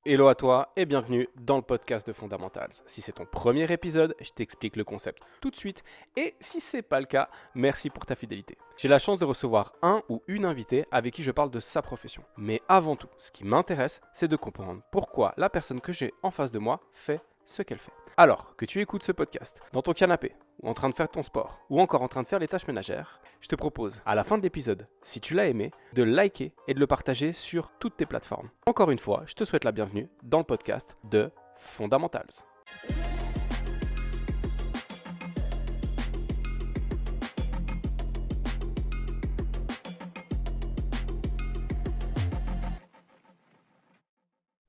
Hello à toi et bienvenue dans le podcast de Fundamentals. Si c'est ton premier épisode, je t'explique le concept tout de suite et si c'est pas le cas, merci pour ta fidélité. J'ai la chance de recevoir un ou une invitée avec qui je parle de sa profession. Mais avant tout, ce qui m'intéresse, c'est de comprendre pourquoi la personne que j'ai en face de moi fait ce qu'elle fait. Alors que tu écoutes ce podcast dans ton canapé, ou en train de faire ton sport, ou encore en train de faire les tâches ménagères, je te propose, à la fin de l'épisode, si tu l'as aimé, de le liker et de le partager sur toutes tes plateformes. Encore une fois, je te souhaite la bienvenue dans le podcast de Fundamentals.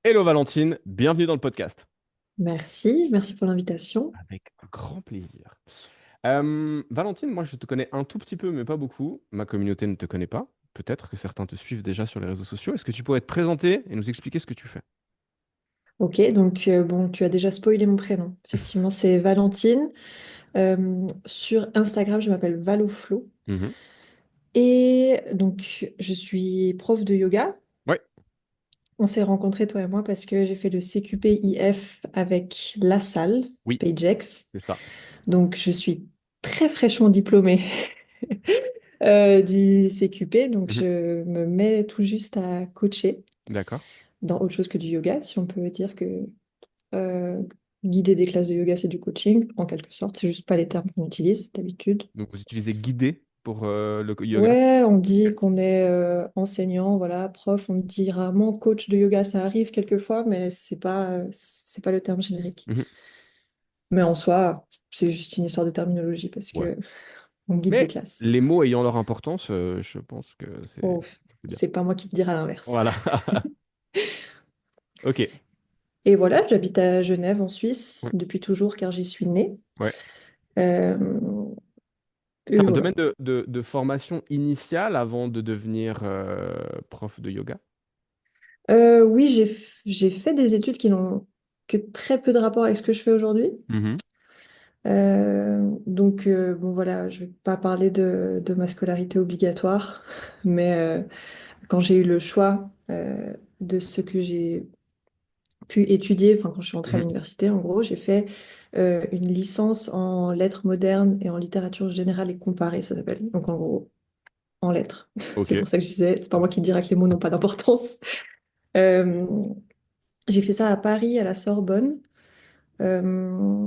Hello Valentine, bienvenue dans le podcast. Merci pour l'invitation. Avec grand plaisir. Valentine, moi je te connais un tout petit peu, mais pas beaucoup. Ma communauté ne te connaît pas. Peut-être que certains te suivent déjà sur les réseaux sociaux. Est-ce que tu pourrais te présenter et nous expliquer ce que tu fais? Ok, donc bon, tu as déjà spoilé mon prénom. Effectivement, c'est Valentine. Sur Instagram, je m'appelle Valoflo. Mhm. Et donc, je suis prof de yoga. Ouais, On s'est rencontrés, toi et moi, parce que j'ai fait le CQP-IF avec la salle, oui, PageX. c'est ça. Donc, je suis très fraîchement diplômée du CQP. Donc, Mhm. je me mets tout juste à coacher D'accord. dans autre chose que du yoga, si on peut dire que Euh, guider des classes de yoga, c'est du coaching, en quelque sorte. C'est juste pas les termes qu'on utilise d'habitude. Donc vous utilisez guidé pour le yoga? Ouais, on dit qu'on est enseignant, voilà, prof. On dit rarement coach de yoga. Ça arrive quelquefois, mais c'est pas le terme générique. Mhm. Mais en soi, c'est juste une histoire de terminologie parce Ouais. que on guide des Mais classes. les mots ayant leur importance, je pense que Oh, c'est bien. c'est pas moi qui te dirai l'inverse. Voilà. Ok. Et voilà, j'habite à Genève, en Suisse, Ouais. depuis toujours, car j'y suis née. Ouais. Euh, et T'as un voilà. domaine de formation initiale avant de devenir prof de yoga? Oui, j'ai fait des études qui n'ont que très peu de rapport avec ce que je fais aujourd'hui. Mhm. Donc, bon, voilà, je vais pas parler de ma scolarité obligatoire, mais quand j'ai eu le choix de ce que j'ai pu étudier, enfin, quand je suis entrée à Mhm. l'université, en gros, j'ai fait une licence en lettres modernes et en littérature générale et comparée, ça s'appelle. Donc, en gros, en lettres. Ok. C'est pour ça que je disais, c'est pas moi qui dirais que les mots n'ont pas d'importance. Euh, j'ai fait ça à Paris, à la Sorbonne. Euh,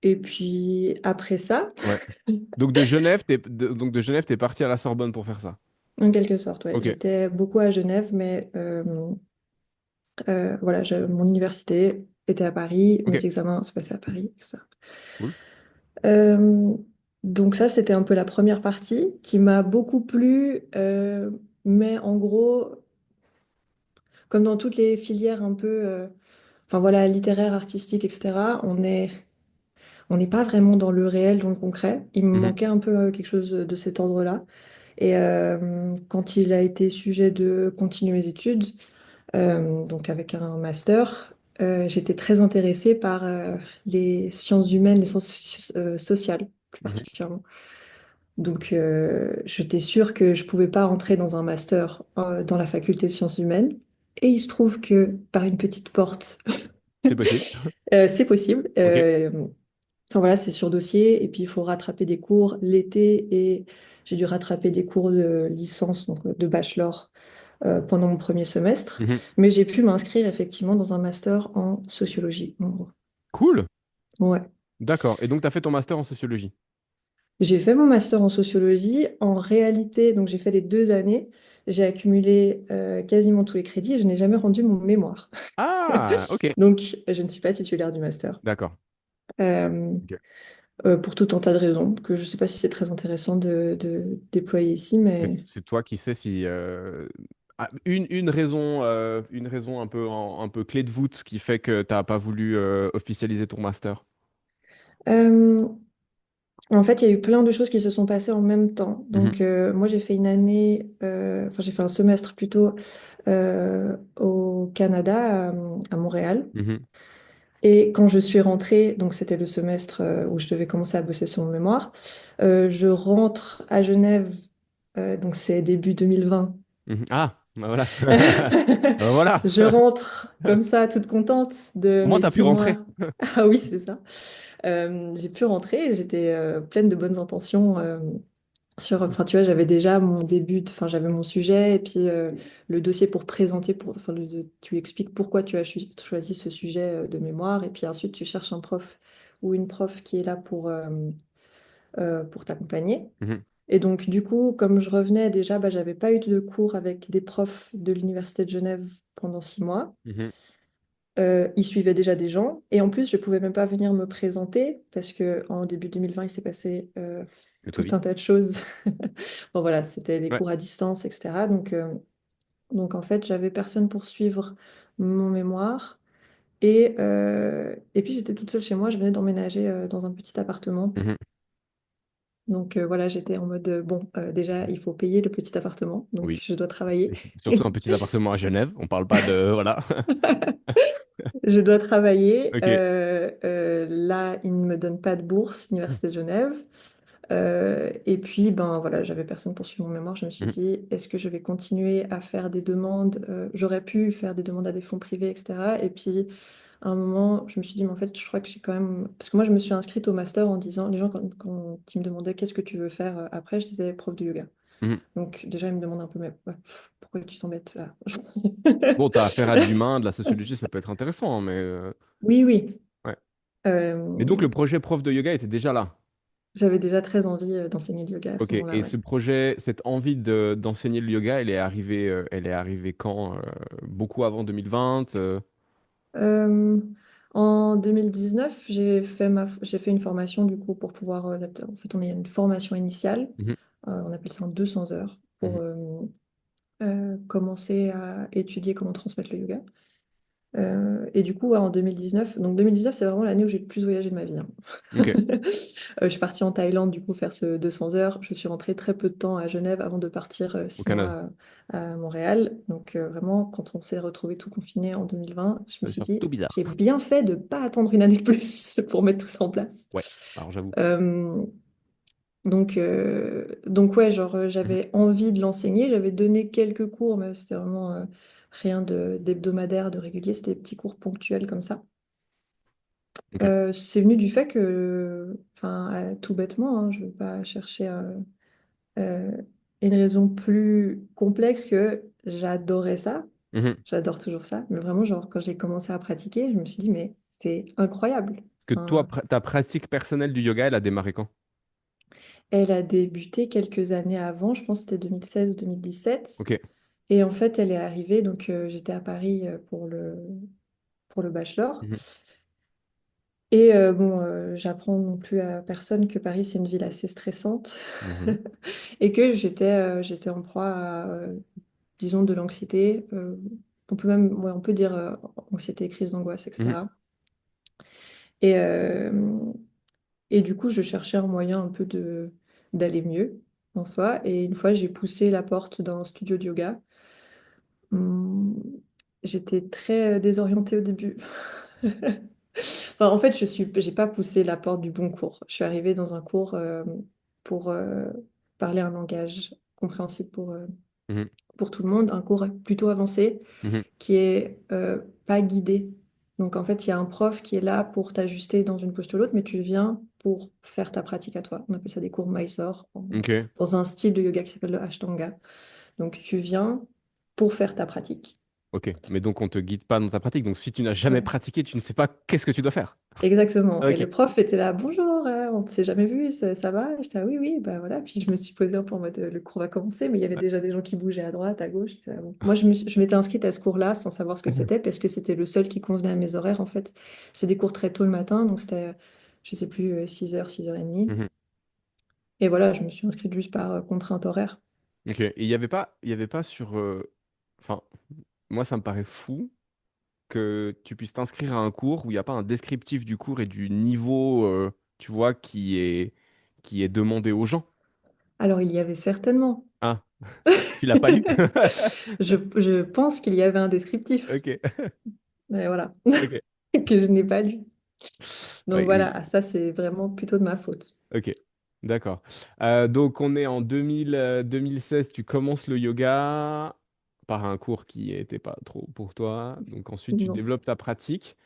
et puis après ça, Ouais. Donc de Genève, t'es parti à la Sorbonne pour faire ça. en quelque sorte, ouais, Ok. j'étais beaucoup à Genève, mais voilà, mon université était à Paris, Ok. mes examens se passaient à Paris, etc. Cool. Euh, donc ça, c'était un peu la première partie qui m'a beaucoup plu, mais en gros, comme dans toutes les filières un peu, enfin voilà, littéraires, artistiques, etc., on n'est pas vraiment dans le réel, dans le concret. Il me Mhm. manquait un peu quelque chose de cet ordre-là. Et quand il a été sujet de continuer mes études, donc avec un master, j'étais très intéressée par les sciences humaines, les sciences sociales plus Mhm. particulièrement. Donc j'étais sûre que je pouvais pas entrer dans un master dans la faculté de sciences humaines. Et il se trouve que par une petite porte, C'est possible. c'est possible. Ok. Enfin voilà, c'est sur dossier et puis il faut rattraper des cours l'été et j'ai dû rattraper des cours de licence, donc de bachelor pendant mon premier semestre. Mhm. Mais j'ai pu m'inscrire effectivement dans un master en sociologie, en gros. Cool. Ouais. D'accord. Et donc, tu as fait ton master en sociologie. J'ai fait mon master en sociologie. En réalité, donc j'ai fait les 2 années. J'ai accumulé quasiment tous les crédits et je n'ai jamais rendu mon mémoire. Ah, ok. Donc, je ne suis pas titulaire du master. D'accord. Euh, Ok. pour tout un tas de raisons que je ne sais pas si c'est très intéressant de déployer ici, mais C'est toi qui sais si une raison un peu clé de voûte qui fait que tu n'as pas voulu officialiser ton master. euh, en fait, il y a eu plein de choses qui se sont passées en même temps. Mhm. Donc, moi, j'ai fait une année, enfin, j'ai fait un semestre plutôt au Canada, à Montréal. Mhm. Et quand je suis rentrée, donc c'était le semestre où je devais commencer à bosser sur mon mémoire, je rentre à Genève, donc c'est début 2020. Mhm. Ah. Bah voilà. Bah voilà. Je rentre comme ça, toute contente de Au moins, mes t'as pu 6 mois. rentrer. Ah oui, c'est ça. J'ai pu rentrer, j'étais pleine de bonnes intentions. Enfin, tu vois, j'avais déjà mon début, enfin, j'avais mon sujet et puis le dossier pour présenter, enfin, tu expliques pourquoi tu as choisi ce sujet de mémoire et puis ensuite tu cherches un prof ou une prof qui est là pour t'accompagner. Mhm, Et donc, du coup, comme je revenais déjà, bah, j'avais pas eu de cours avec des profs de l'Université de Genève pendant 6 mois. mhm. Ils suivaient déjà des gens. Et en plus, je pouvais même pas venir me présenter parce que en début 2020, il s'est passé Le tout Covid. un tas de choses. Bon, voilà, c'était les Ouais. cours à distance, etc. Donc en fait, j'avais personne pour suivre mon mémoire. Et puis, j'étais toute seule chez moi. Je venais d'emménager dans un petit appartement. Mhm. Donc voilà, j'étais en mode, bon, déjà, il faut payer le petit appartement, donc Oui. je dois travailler. Surtout un petit appartement à Genève. On parle pas de... Voilà. Je dois travailler. Ok. Là, ils ne me donnent pas de bourse, Université de Genève. Et puis, ben voilà, j'avais personne pour suivre mon mémoire. Je me suis Mhm. dit, est-ce que je vais continuer à faire des demandes? J'aurais pu faire des demandes à des fonds privés, etc. Et puis, à un moment, je me suis dit, mais en fait, je crois que j'ai quand même. Parce que moi, je me suis inscrite au master en disant, les gens, quand ils me demandaient qu'est-ce que tu veux faire après, je disais prof de yoga. Mhm. Donc déjà, il me demande un peu, mais pourquoi tu t'embêtes là? Bon, t'as affaire à de l'humain, de la sociologie, ça peut être intéressant, hein, mais... Oui, oui. ouais. Mais donc, Euh, le projet prof de yoga était déjà là. J'avais déjà très envie d'enseigner le yoga à ce Ok. moment-là, Et ouais. ce projet, cette envie d'enseigner le yoga, elle est arrivée quand? Beaucoup avant 2020? Euh, En 2019, j'ai fait une formation du coup pour pouvoir. En fait, on a une formation initiale, Mhm, on appelle ça en 200 heures, pour mhm. commencer à étudier comment transmettre le yoga. Et du coup, ouais, en 2019, donc 2019, c'est vraiment l'année où j'ai le plus voyagé de ma vie, hein. Ok. Je suis partie en Thaïlande, du coup, faire ce 200 heures. Je suis rentrée très peu de temps à Genève avant de partir Au 6 mois Canada. à Montréal. Donc, vraiment, quand on s'est retrouvés tout confinés en 2020, je me Ça suis devient dit, tout bizarre. j'ai bien fait de ne pas attendre une année de plus pour mettre tout ça en place. Ouais. Alors, j'avoue. Euh, donc ouais, genre, Mhm. j'avais envie de l'enseigner. J'avais donné quelques cours, mais c'était vraiment rien d'hebdomadaire, de régulier. C'était des petits cours ponctuels comme ça. Ok. C'est venu du fait que, enfin, tout bêtement, hein, je ne vais pas chercher euh, une raison plus complexe que j'adorais ça. Mhm. J'adore toujours ça. Mais vraiment, genre, quand j'ai commencé à pratiquer, je me suis dit, mais c'est incroyable. Est-ce que toi, Enfin, ta pratique personnelle du yoga, elle a démarré quand? elle a débuté quelques années avant, je pense que c'était 2016 ou 2017. Ok. Et en fait, elle est arrivée, donc j'étais à Paris pour le bachelor. Mhm. Et bon, j'apprends non plus à personne que Paris, c'est une ville assez stressante. Mhm. Et que j'étais en proie à, disons, de l'anxiété. On peut même, ouais, on peut dire anxiété, crise d'angoisse, Mhm. etc. Et, euh, et du coup, je cherchais un moyen un peu d'aller mieux en soi. Et une fois, j'ai poussé la porte d'un studio de yoga. Hum, J'étais très désorientée au début. Enfin, en fait, j'ai pas poussé la porte du bon cours. Je suis arrivée dans un cours pour parler un langage compréhensible Mhm. pour tout le monde, un cours plutôt avancé Mhm. qui est pas guidé. Donc en fait, il y a un prof qui est là pour t'ajuster dans une posture ou l'autre, mais tu viens pour faire ta pratique à toi. On appelle ça des cours Mysore, Ok. dans un style de yoga qui s'appelle le Ashtanga. Donc tu viens pour faire ta pratique. Ok. Mais donc, on te guide pas dans ta pratique. Donc, si tu n'as jamais Ouais. pratiqué, tu ne sais pas qu'est-ce que tu dois faire. Exactement. Et Ok. le prof était là, bonjour, on ne s'est jamais vu, ça va? J'étais là, oui, oui, bah voilà. Puis je me suis posée un peu en mode, le cours va commencer, mais il y avait Ouais. déjà des gens qui bougeaient à droite, à gauche. J'étais là, bon. Moi, je m'étais inscrite à ce cours-là sans savoir ce que Mhm. c'était, parce que c'était le seul qui convenait à mes horaires, en fait. C'est des cours très tôt le matin, donc c'était, je sais plus, 6h, 6h30. Mhm. Et voilà, je me suis inscrite juste par contrainte horaire. Ok. Et il y avait pas sur. Enfin, moi, ça me paraît fou que tu puisses t'inscrire à un cours où il n'y a pas un descriptif du cours et du niveau, tu vois, qui est demandé aux gens. Alors, il y avait certainement. Ah, tu l'as pas lu? Je pense qu'il y avait un descriptif, Ok. mais voilà, Ok. que je n'ai pas lu. Donc Ouais, voilà, ça, c'est vraiment plutôt de ma faute. ok. D'accord. Donc, on est en 2016, tu commences le yoga. par un cours qui n'était pas trop pour toi. Donc ensuite, tu Non. développes ta pratique.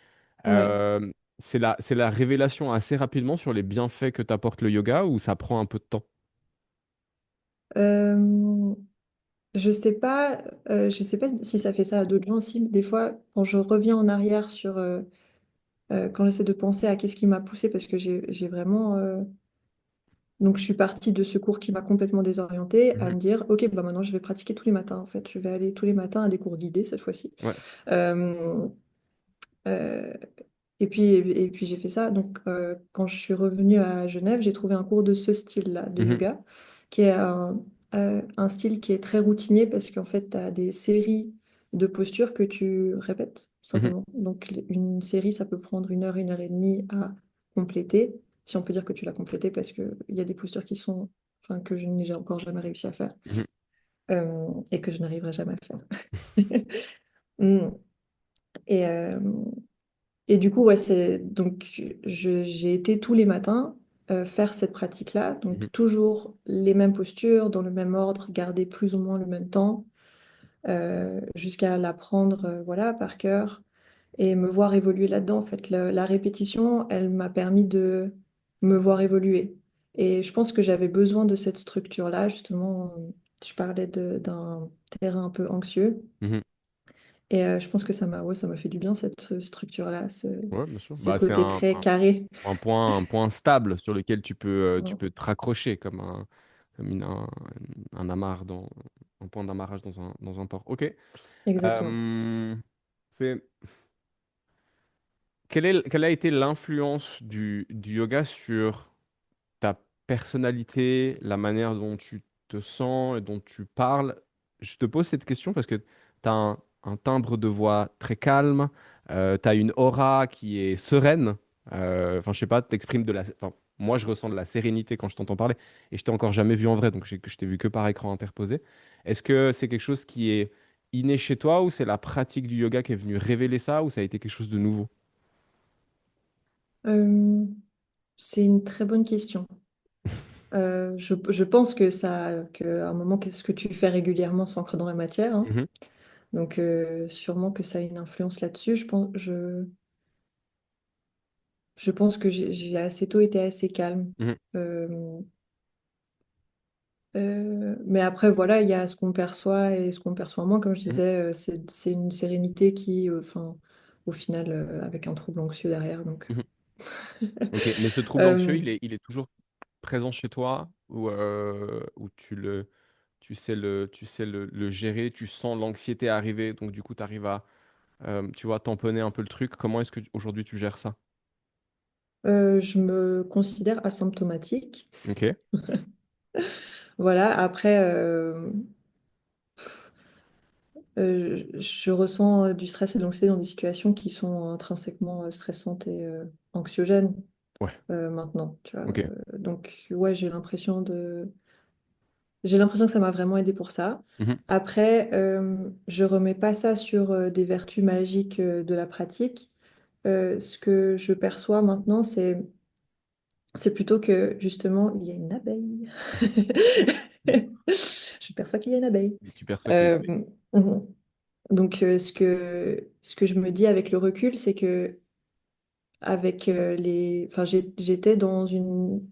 Ouais. C'est la révélation assez rapidement sur les bienfaits que t'apporte le yoga ou ça prend un peu de temps? Euh, je sais pas si ça fait ça à d'autres gens aussi. Mais des fois, quand je reviens en arrière sur, quand j'essaie de penser à qu'est-ce qui m'a poussé, parce que j'ai vraiment, donc je suis partie de ce cours qui m'a complètement désorientée à Mhm. me dire, ok, bah maintenant je vais pratiquer tous les matins. En fait, je vais aller tous les matins à des cours guidés cette fois-ci. Ouais. Euh, euh, et puis j'ai fait ça. Donc, quand je suis revenue à Genève, j'ai trouvé un cours de ce style-là, de Mhm. yoga, qui est un style qui est très routinier parce qu'en fait, tu as des séries de postures que tu répètes, Mhm. simplement. Donc, une série, ça peut prendre une heure et demie à compléter, si on peut dire que tu l'as complété, parce qu'il y a des postures qui sont, enfin, que je n'ai encore jamais réussi à faire Mhm. et que je n'arriverai jamais à faire. Mm. Et, euh, Et du coup, ouais, j'ai été tous les matins faire cette pratique-là. Mhm. Donc, toujours les mêmes postures, dans le même ordre, garder plus ou moins le même temps, jusqu'à l'apprendre, voilà, par cœur et me voir évoluer là-dedans. En fait, la répétition, elle m'a permis de me voir évoluer. Et je pense que j'avais besoin de cette structure-là, justement. Je parlais d'un terrain un peu anxieux. Mhm. Et je pense que ouais, ça m'a fait du bien, cette structure-là, Ouais, bien sûr. ce Bah, c'est côté très carré. un point stable sur lequel tu Ouais, peux te raccrocher comme un amarre un point d'amarrage dans un port. Ok. exactement. Euh, c'est, quelle a été l'influence du yoga sur ta personnalité, la manière dont tu te sens et dont tu parles? Je te pose cette question parce que tu as un timbre de voix très calme, tu as une aura qui est sereine. Enfin, je sais pas, t'exprimes enfin, moi, je ressens de la sérénité quand je t'entends parler et je t'ai encore jamais vu en vrai, donc je t'ai vu que par écran interposé. Est-ce que c'est quelque chose qui est inné chez toi ou c'est la pratique du yoga qui est venue révéler ça ou ça a été quelque chose de nouveau? Euh, c'est une très bonne question. Je pense qu'à un moment, qu'est-ce que tu fais régulièrement s'ancre dans la matière, hein. Mhm. Donc, sûrement que ça a une influence là-dessus. Je pense que j'ai assez tôt été assez calme. Mhm. Euh, mais après, voilà, il y a ce qu'on perçoit et ce qu'on perçoit moins. Comme je Mhm. disais, c'est une sérénité qui, enfin, au final, avec un trouble anxieux derrière. Donc, Mhm. Ok, mais ce trouble anxieux, euh, il est toujours présent chez toi ou tu sais le gérer, tu sens l'anxiété arriver, donc du coup, tu arrives à, tu vois, tamponner un peu le truc. Comment est-ce que aujourd'hui tu gères ça? je me considère asymptomatique. Ok. Voilà, après, je ressens du stress et de l'anxiété dans des situations qui sont intrinsèquement stressantes et anxiogènes Ouais. maintenant, tu vois. Ok. Donc, ouais, j'ai l'impression que ça m'a vraiment aidé pour ça. Mhm. Après, je remets pas ça sur des vertus magiques de la pratique. Ce que je perçois maintenant, c'est plutôt que justement, il y a une abeille. Je perçois qu'il y a une abeille. Tu perçois qu'il y a une Euh, abeille. mhm. Donc, ce que je me dis avec le recul, c'est que enfin, j'étais dans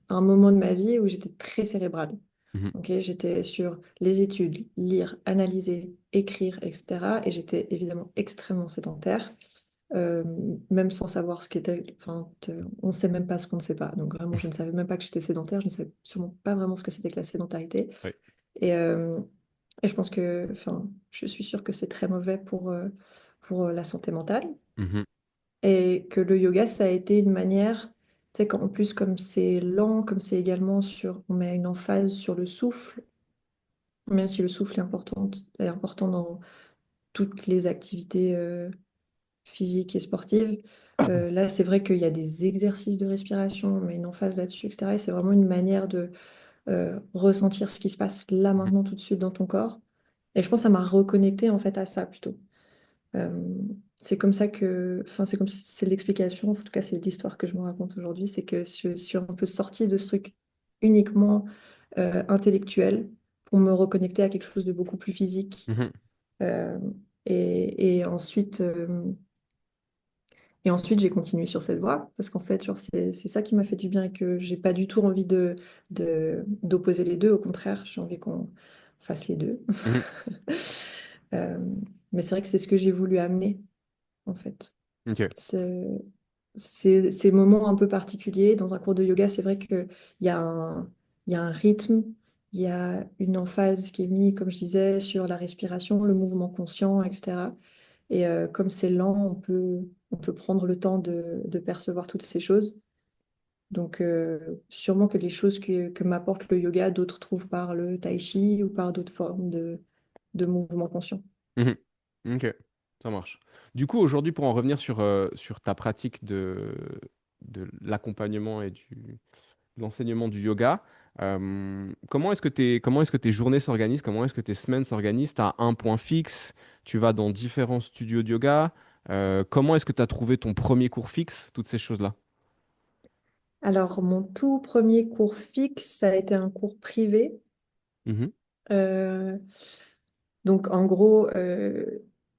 un moment de ma vie où j'étais très cérébrale. Mhm. Ok, j'étais sur les études, lire, analyser, écrire, etc. Et j'étais évidemment extrêmement sédentaire, euh, même sans savoir ce qu'était. Enfin, on ne sait même pas ce qu'on ne sait pas. Donc vraiment, je ne savais même pas que j'étais sédentaire. Je ne savais sûrement pas vraiment ce que c'était que la sédentarité. Ouais. Et, euh, et je pense que, enfin, je suis sûre que c'est très mauvais pour la santé mentale. Mhm. Et que le yoga, ça a été une manière, tu sais, en plus, comme c'est lent, comme c'est également on met une emphase sur le souffle, même si le souffle est important dans toutes les activités physiques et sportives. Là, c'est vrai qu'il y a des exercices de respiration, mais une emphase là-dessus, etc. Et c'est vraiment une manière de ressentir ce qui se passe là, Mhm. maintenant, tout de suite dans ton corps. Et je pense que ça m'a reconnecté en fait à ça plutôt. Euh, c'est comme ça que, enfin, c'est comme si c'est l'explication, en tout cas, c'est l'histoire que je me raconte aujourd'hui, c'est que je suis un peu sortie de ce truc uniquement intellectuel pour me reconnecter à quelque chose de beaucoup plus physique. Mhm. Euh, et ensuite, j'ai continué sur cette voie parce qu'en fait, genre, c'est ça qui m'a fait du bien et que j'ai pas du tout envie d'opposer les deux. Au contraire, j'ai envie qu'on fasse les deux. Mhm. Euh, mais c'est vrai que c'est ce que j'ai voulu amener, en fait. Ok. C'est- ces moments un peu particuliers dans un cours de yoga, c'est vrai qu'il y a il y a un rythme, il y a une emphase qui est mise, comme je disais, sur la respiration, le mouvement conscient, etc. Et comme c'est lent, on peut prendre le temps de percevoir toutes ces choses. Donc, sûrement que les choses que m'apporte le yoga, d'autres trouvent par le tai chi ou par d'autres formes de mouvement conscient. Mhm. Ok, ça marche. Du coup, aujourd'hui, pour en revenir sur ta pratique de l'accompagnement et de l'enseignement du yoga, comment est-ce que tes journées s'organisent? Comment est-ce que tes semaines s'organisent? Tu as un point fixe? Tu vas dans différents studios de yoga? Comment est-ce que tu as trouvé ton premier cours fixe? Toutes ces choses-là. Alors, mon tout premier cours fixe, ça a été un cours privé. Mhm, Euh, donc, en gros,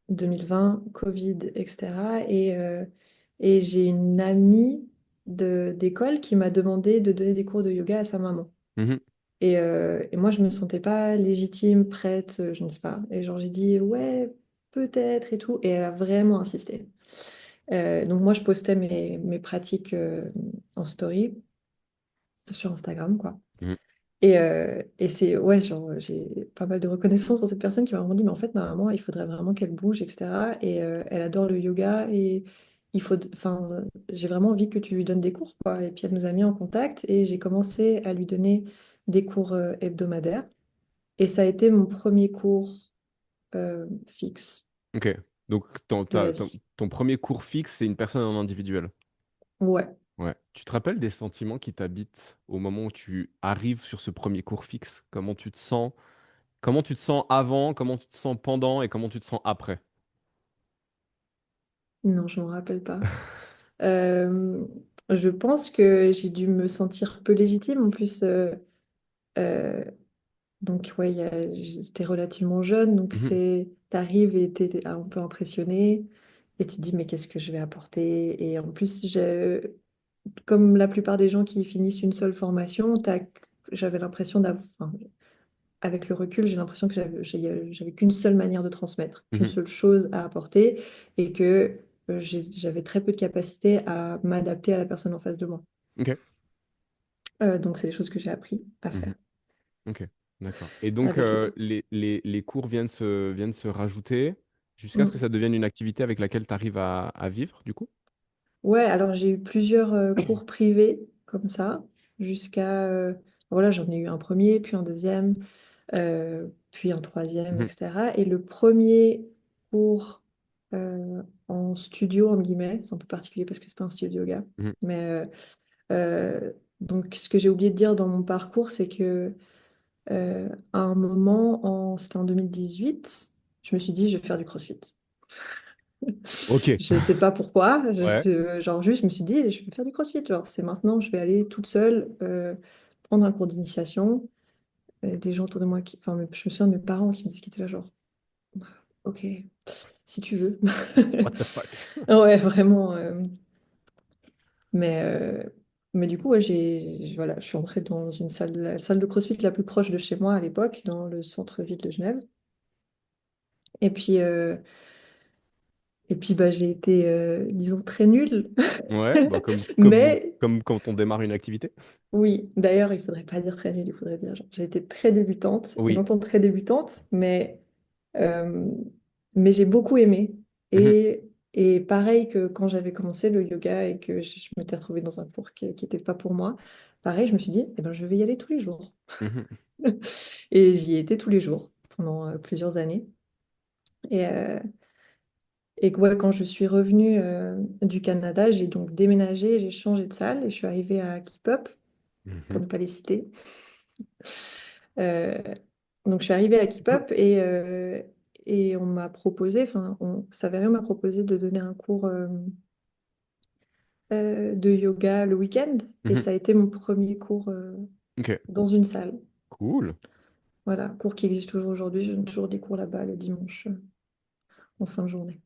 2020, Covid, etc. Et j'ai une amie d'école qui m'a demandé de donner des cours de yoga à sa maman. mhm, Et moi, je me sentais pas légitime, prête, je ne sais pas. Et genre, j'ai dit, ouais, peut-être et tout. Et elle a vraiment insisté. Donc, moi, je postais mes pratiques en story sur Instagram, quoi. mhm. Et c'est, ouais, genre, j'ai pas mal de reconnaissance pour cette personne qui m'a vraiment dit, mais en fait, ma maman, il faudrait vraiment qu'elle bouge, etc. Et elle adore le yoga et enfin, j'ai vraiment envie que tu lui donnes des cours, quoi. Et puis elle nous a mis en contact et j'ai commencé à lui donner des cours hebdomadaires. Et ça a été mon premier cours fixe Ok. Donc, de la vie. ton premier cours fixe, c'est une personne en individuel. Ouais. Ouais. Tu te rappelles des sentiments qui t'habitent au moment où tu arrives sur ce premier cours fixe? Comment tu te sens? Comment tu te sens avant? Comment tu te sens pendant? Et comment tu te sens après? Non, je m'en rappelle pas. Euh, je pense que j'ai dû me sentir peu légitime. En plus, euh, donc, ouais, j'étais relativement jeune, donc Mhm, t'arrives et t'es un peu impressionné, et tu te dis, mais qu'est-ce que je vais apporter? Et en plus, comme la plupart des gens qui finissent une seule formation, j'avais l'impression d'avoir, enfin, avec le recul, j'ai l'impression que j'avais qu'une seule manière de transmettre, qu'une mhm. seule chose à apporter, et que j'avais très peu de capacité à m'adapter à la personne en face de moi. Ok. Donc, c'est des choses que j'ai appris à Mhm. faire Ok. D'accord. Et donc, avec le temps. les cours viennent se rajouter jusqu'à ce que Mm. ça devienne une activité avec laquelle tu arrives à vivre, du coup? Ouais, alors j'ai eu plusieurs cours privés comme ça, jusqu'à... voilà, j'en ai eu un premier, puis un deuxième, puis un troisième, Mhm, etc. Et le premier cours en studio, entre guillemets, c'est un peu particulier parce que c'est pas un studio de yoga, mhm. mais donc ce que j'ai oublié de dire dans mon parcours, c'est que à un moment, c'était en 2018, je me suis dit, je vais faire du CrossFit. Ok. Je sais pas pourquoi, Ouais. genre juste je me suis dit je vais faire du CrossFit, genre c'est maintenant, je vais aller toute seule prendre un cours d'initiation. Des gens autour de moi qui, enfin je me souviens de mes parents qui me disaient qu'ils étaient là genre ok si tu veux. What the fuck? Ouais vraiment. Mais mais du coup ouais, voilà, je suis entrée dans une salle, la salle de CrossFit la plus proche de chez moi à l'époque, dans le centre-ville de Genève. Et puis bah j'ai été disons très nulle. Ouais, bah Mais comme quand on démarre une activité. oui, d'ailleurs, il faudrait pas dire très nulle, il faudrait dire genre, j'ai été très débutante, et Oui. longtemps très débutante, euh, mais j'ai beaucoup aimé. Mhm, Et pareil que quand j'avais commencé le yoga et que je m'étais retrouvée dans un cours qui n'était pas pour moi, pareil, je me suis dit, eh ben, je vais y aller tous les jours. mhm, Et j'y ai été tous les jours pendant plusieurs années. Et, euh, et ouais, quand je suis revenue du Canada, j'ai donc déménagé, j'ai changé de salle et je suis arrivée à Keep Up, pour mhm, ne pas les citer. Euh, donc je suis arrivée à Keep Up et on m'a proposé, enfin Saverio m'a proposé de donner un cours de yoga le week-end et mhm. ça a été mon premier cours Ok, dans une salle. cool. Voilà, cours qui existe toujours aujourd'hui. Je donne toujours des cours là-bas le dimanche en fin de journée.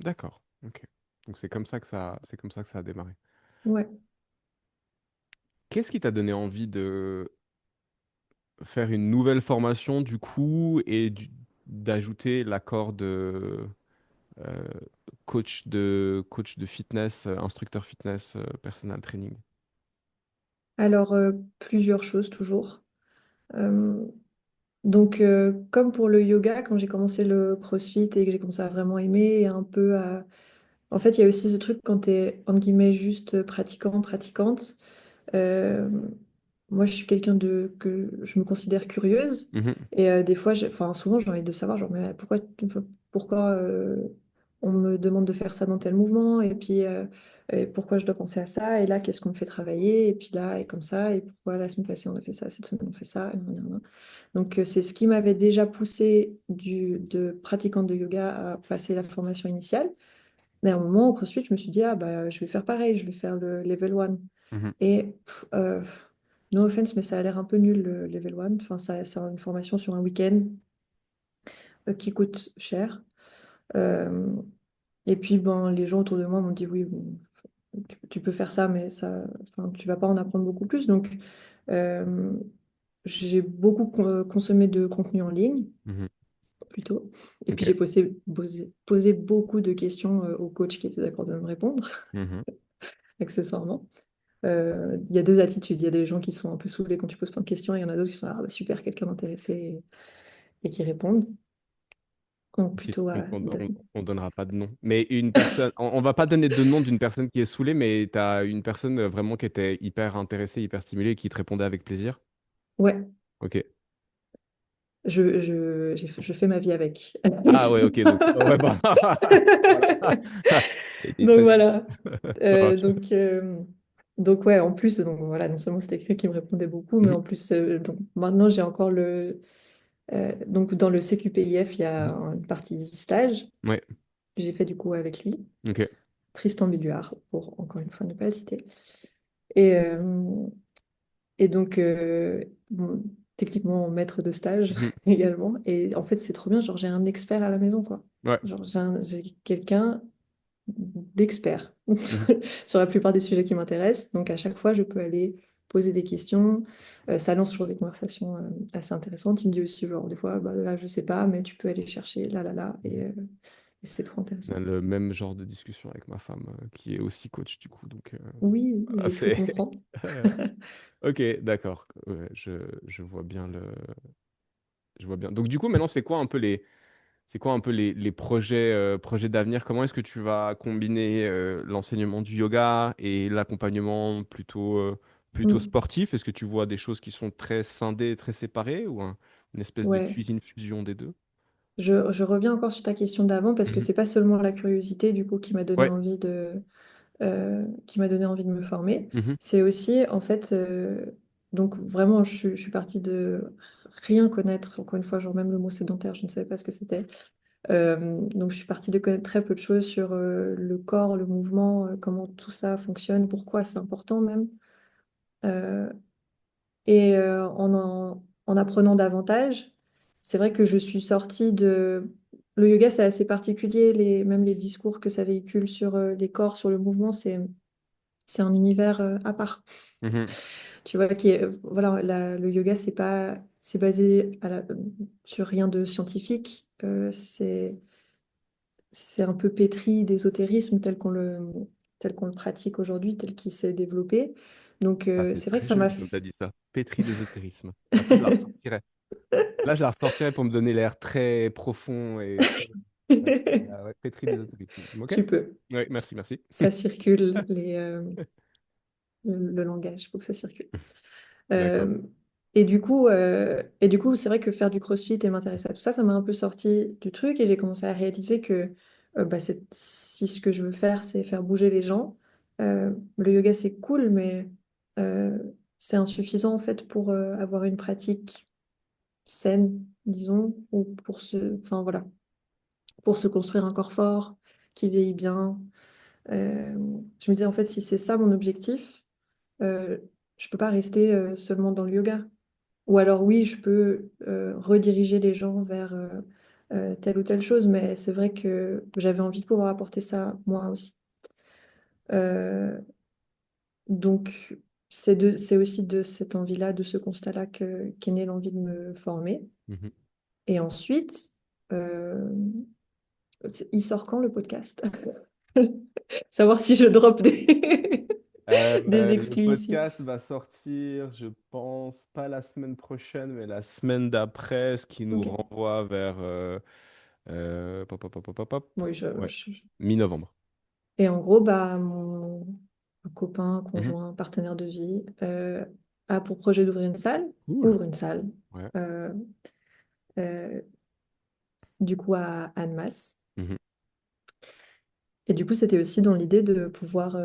D'accord. Ok. Donc c'est comme ça que ça a démarré. Ouais. Qu'est-ce qui t'a donné envie de faire une nouvelle formation du coup et d'ajouter l'accord de euh, coach de fitness, instructeur fitness, personal training? Alors, plusieurs choses toujours. Euh, donc, comme pour le yoga, quand j'ai commencé le CrossFit et que j'ai commencé à vraiment aimer et un peu à... En fait, il y a aussi ce truc quand tu es, entre guillemets, juste pratiquant, pratiquante. Euh, Moi, je suis quelqu'un de que je me considère curieuse Mhm, et des fois, enfin souvent, j'ai envie de savoir genre mais pourquoi on me demande de faire ça dans tel mouvement et puis et pourquoi je dois penser à ça et là qu'est-ce qu'on me fait travailler et puis là et comme ça et pourquoi la semaine passée on a fait ça, cette semaine on fait ça. Et nanana. Donc c'est ce qui m'avait déjà poussé de pratiquante de yoga à passer la formation initiale. Mais à un moment au CrossFit, je me suis dit ah bah je vais faire pareil, je vais faire le level 1. mhm. Et no offense, mais ça a l'air un peu nul le level 1. Enfin, ça, c'est une formation sur un week-end qui coûte cher. Euh, et puis, ben, les gens autour de moi m'ont dit oui, bon, tu peux faire ça, mais ça, enfin, tu vas pas en apprendre beaucoup plus. Donc, euh, j'ai beaucoup consommé de contenu en ligne, Mhm. plutôt. Et puis, Ok. j'ai posé beaucoup de questions au coach qui était d'accord de me répondre, Mhm. accessoirement. Il y a deux attitudes. Il y a des gens qui sont un peu saoulés quand tu poses plein de questions, et il y en a d'autres qui sont ah, bah, super, quelqu'un d'intéressé et qui répondent. Donc Ok. plutôt Donc on donnera pas de nom. Mais une personne, on va pas donner de nom d'une personne qui est saoulée, mais tu as une personne vraiment qui était hyper intéressée, hyper stimulée et qui te répondait avec plaisir. ouais, Ok. je fais ma vie avec. Ah ouais, ok. Donc, ouais, bah, voilà. Et Donc voilà. ça Euh, marche. donc, euh, donc ouais, en plus, donc voilà, non seulement c'était quelqu'un qui me répondait beaucoup, mais Mhm. en plus, donc maintenant j'ai encore donc dans le CQPIF, il y a Mhm. une partie stage. Ouais. J'ai fait du coup avec lui, Ok. Tristan Belluard, pour encore une fois ne pas le citer. Et, euh, Et donc, bon, techniquement, maître de stage Mhm. également. Et en fait, c'est trop bien. Genre, j'ai un expert à la maison, quoi. Ouais. Genre, j'ai quelqu'un d'expert Mhm. sur la plupart des sujets qui m'intéressent. Donc, à chaque fois, je peux aller poser des questions. Ça lance toujours des conversations assez intéressantes. Il me dit aussi, genre, des fois, bah, là, je sais pas, mais tu peux aller chercher là, là, là. Et c'est trop On a intéressant. le même genre de discussion avec ma femme, qui est aussi coach du coup. Donc, Oui, j'ai cru assez. comprendre. Ok, d'accord. Ouais, je vois bien je vois bien. Donc du coup, maintenant, c'est quoi un peu les projets d'avenir? Comment est-ce que tu vas combiner l'enseignement du yoga et l'accompagnement plutôt Mm. sportif? Est-ce que tu vois des choses qui sont très scindées, très séparées ou une espèce de Ouais. cuisine fusion des deux? Je reviens encore sur ta question d'avant parce que Mhm. c'est pas seulement la curiosité du coup Ouais. qui m'a donné envie de me former. Mhm. C'est aussi en fait donc vraiment je suis partie de rien connaître. Encore une fois, genre même le mot sédentaire, je ne savais pas ce que c'était. Donc je suis partie de connaître très peu de choses sur le corps, le mouvement, comment tout ça fonctionne, pourquoi c'est important même. Euh, en apprenant davantage, c'est vrai que je suis sortie de... Le yoga, c'est assez particulier, même les discours que ça véhicule sur les corps, sur le mouvement, c'est un univers à part. Mhm. Tu vois, voilà, le yoga, c'est basé sur rien de scientifique. C'est un peu pétri d'ésotérisme tel qu'on le pratique aujourd'hui, tel qu'il s'est développé. Donc, Ah, c'est c'est vrai que très ça m'a... joli comme tu as dit ça. Pétri d'ésotérisme. Ah, ça, je la ressortirais. Là, je la ressortirais pour me donner l'air très profond et très. Ouais, pétri d'ésotérisme. Ok? Tu peux. Oui, merci, merci. Ça circule, le langage, il faut que ça circule. D'accord. Euh, et du coup, c'est vrai que faire du CrossFit et m'intéresser à tout ça, ça m'a un peu sorti du truc et j'ai commencé à réaliser que bah, si ce que je veux faire, c'est faire bouger les gens, le yoga, c'est cool, mais euh, c'est insuffisant en fait pour avoir une pratique saine, disons, ou enfin voilà, pour se construire un corps fort, qui vieillit bien. Euh, je me disais en fait, si c'est ça mon objectif, euh, je peux pas rester seulement dans le yoga. ou alors oui, je peux rediriger les gens vers telle ou telle chose, mais c'est vrai que j'avais envie de pouvoir apporter ça moi aussi. Euh, donc, c'est aussi de cette envie-là, de ce constat-là qu'est née l'envie de me former. Mhm. Et ensuite, euh, il sort quand le podcast? Savoir si je drop des Le exclus ici. podcast va sortir, je pense, pas la semaine prochaine, mais la semaine d'après, ce qui nous Ok. renvoie vers pop, pop, pop, pop, pop, pop. Oui, Ouais, mi-novembre. Et en gros, bah, mon copain, Mhm. conjoint, partenaire de vie a pour projet d'ouvrir une salle, Cool. ouvre une salle, Ouais. euh, euh, du coup à Annemasse. Mhm. Et du coup, c'était aussi dans l'idée de pouvoir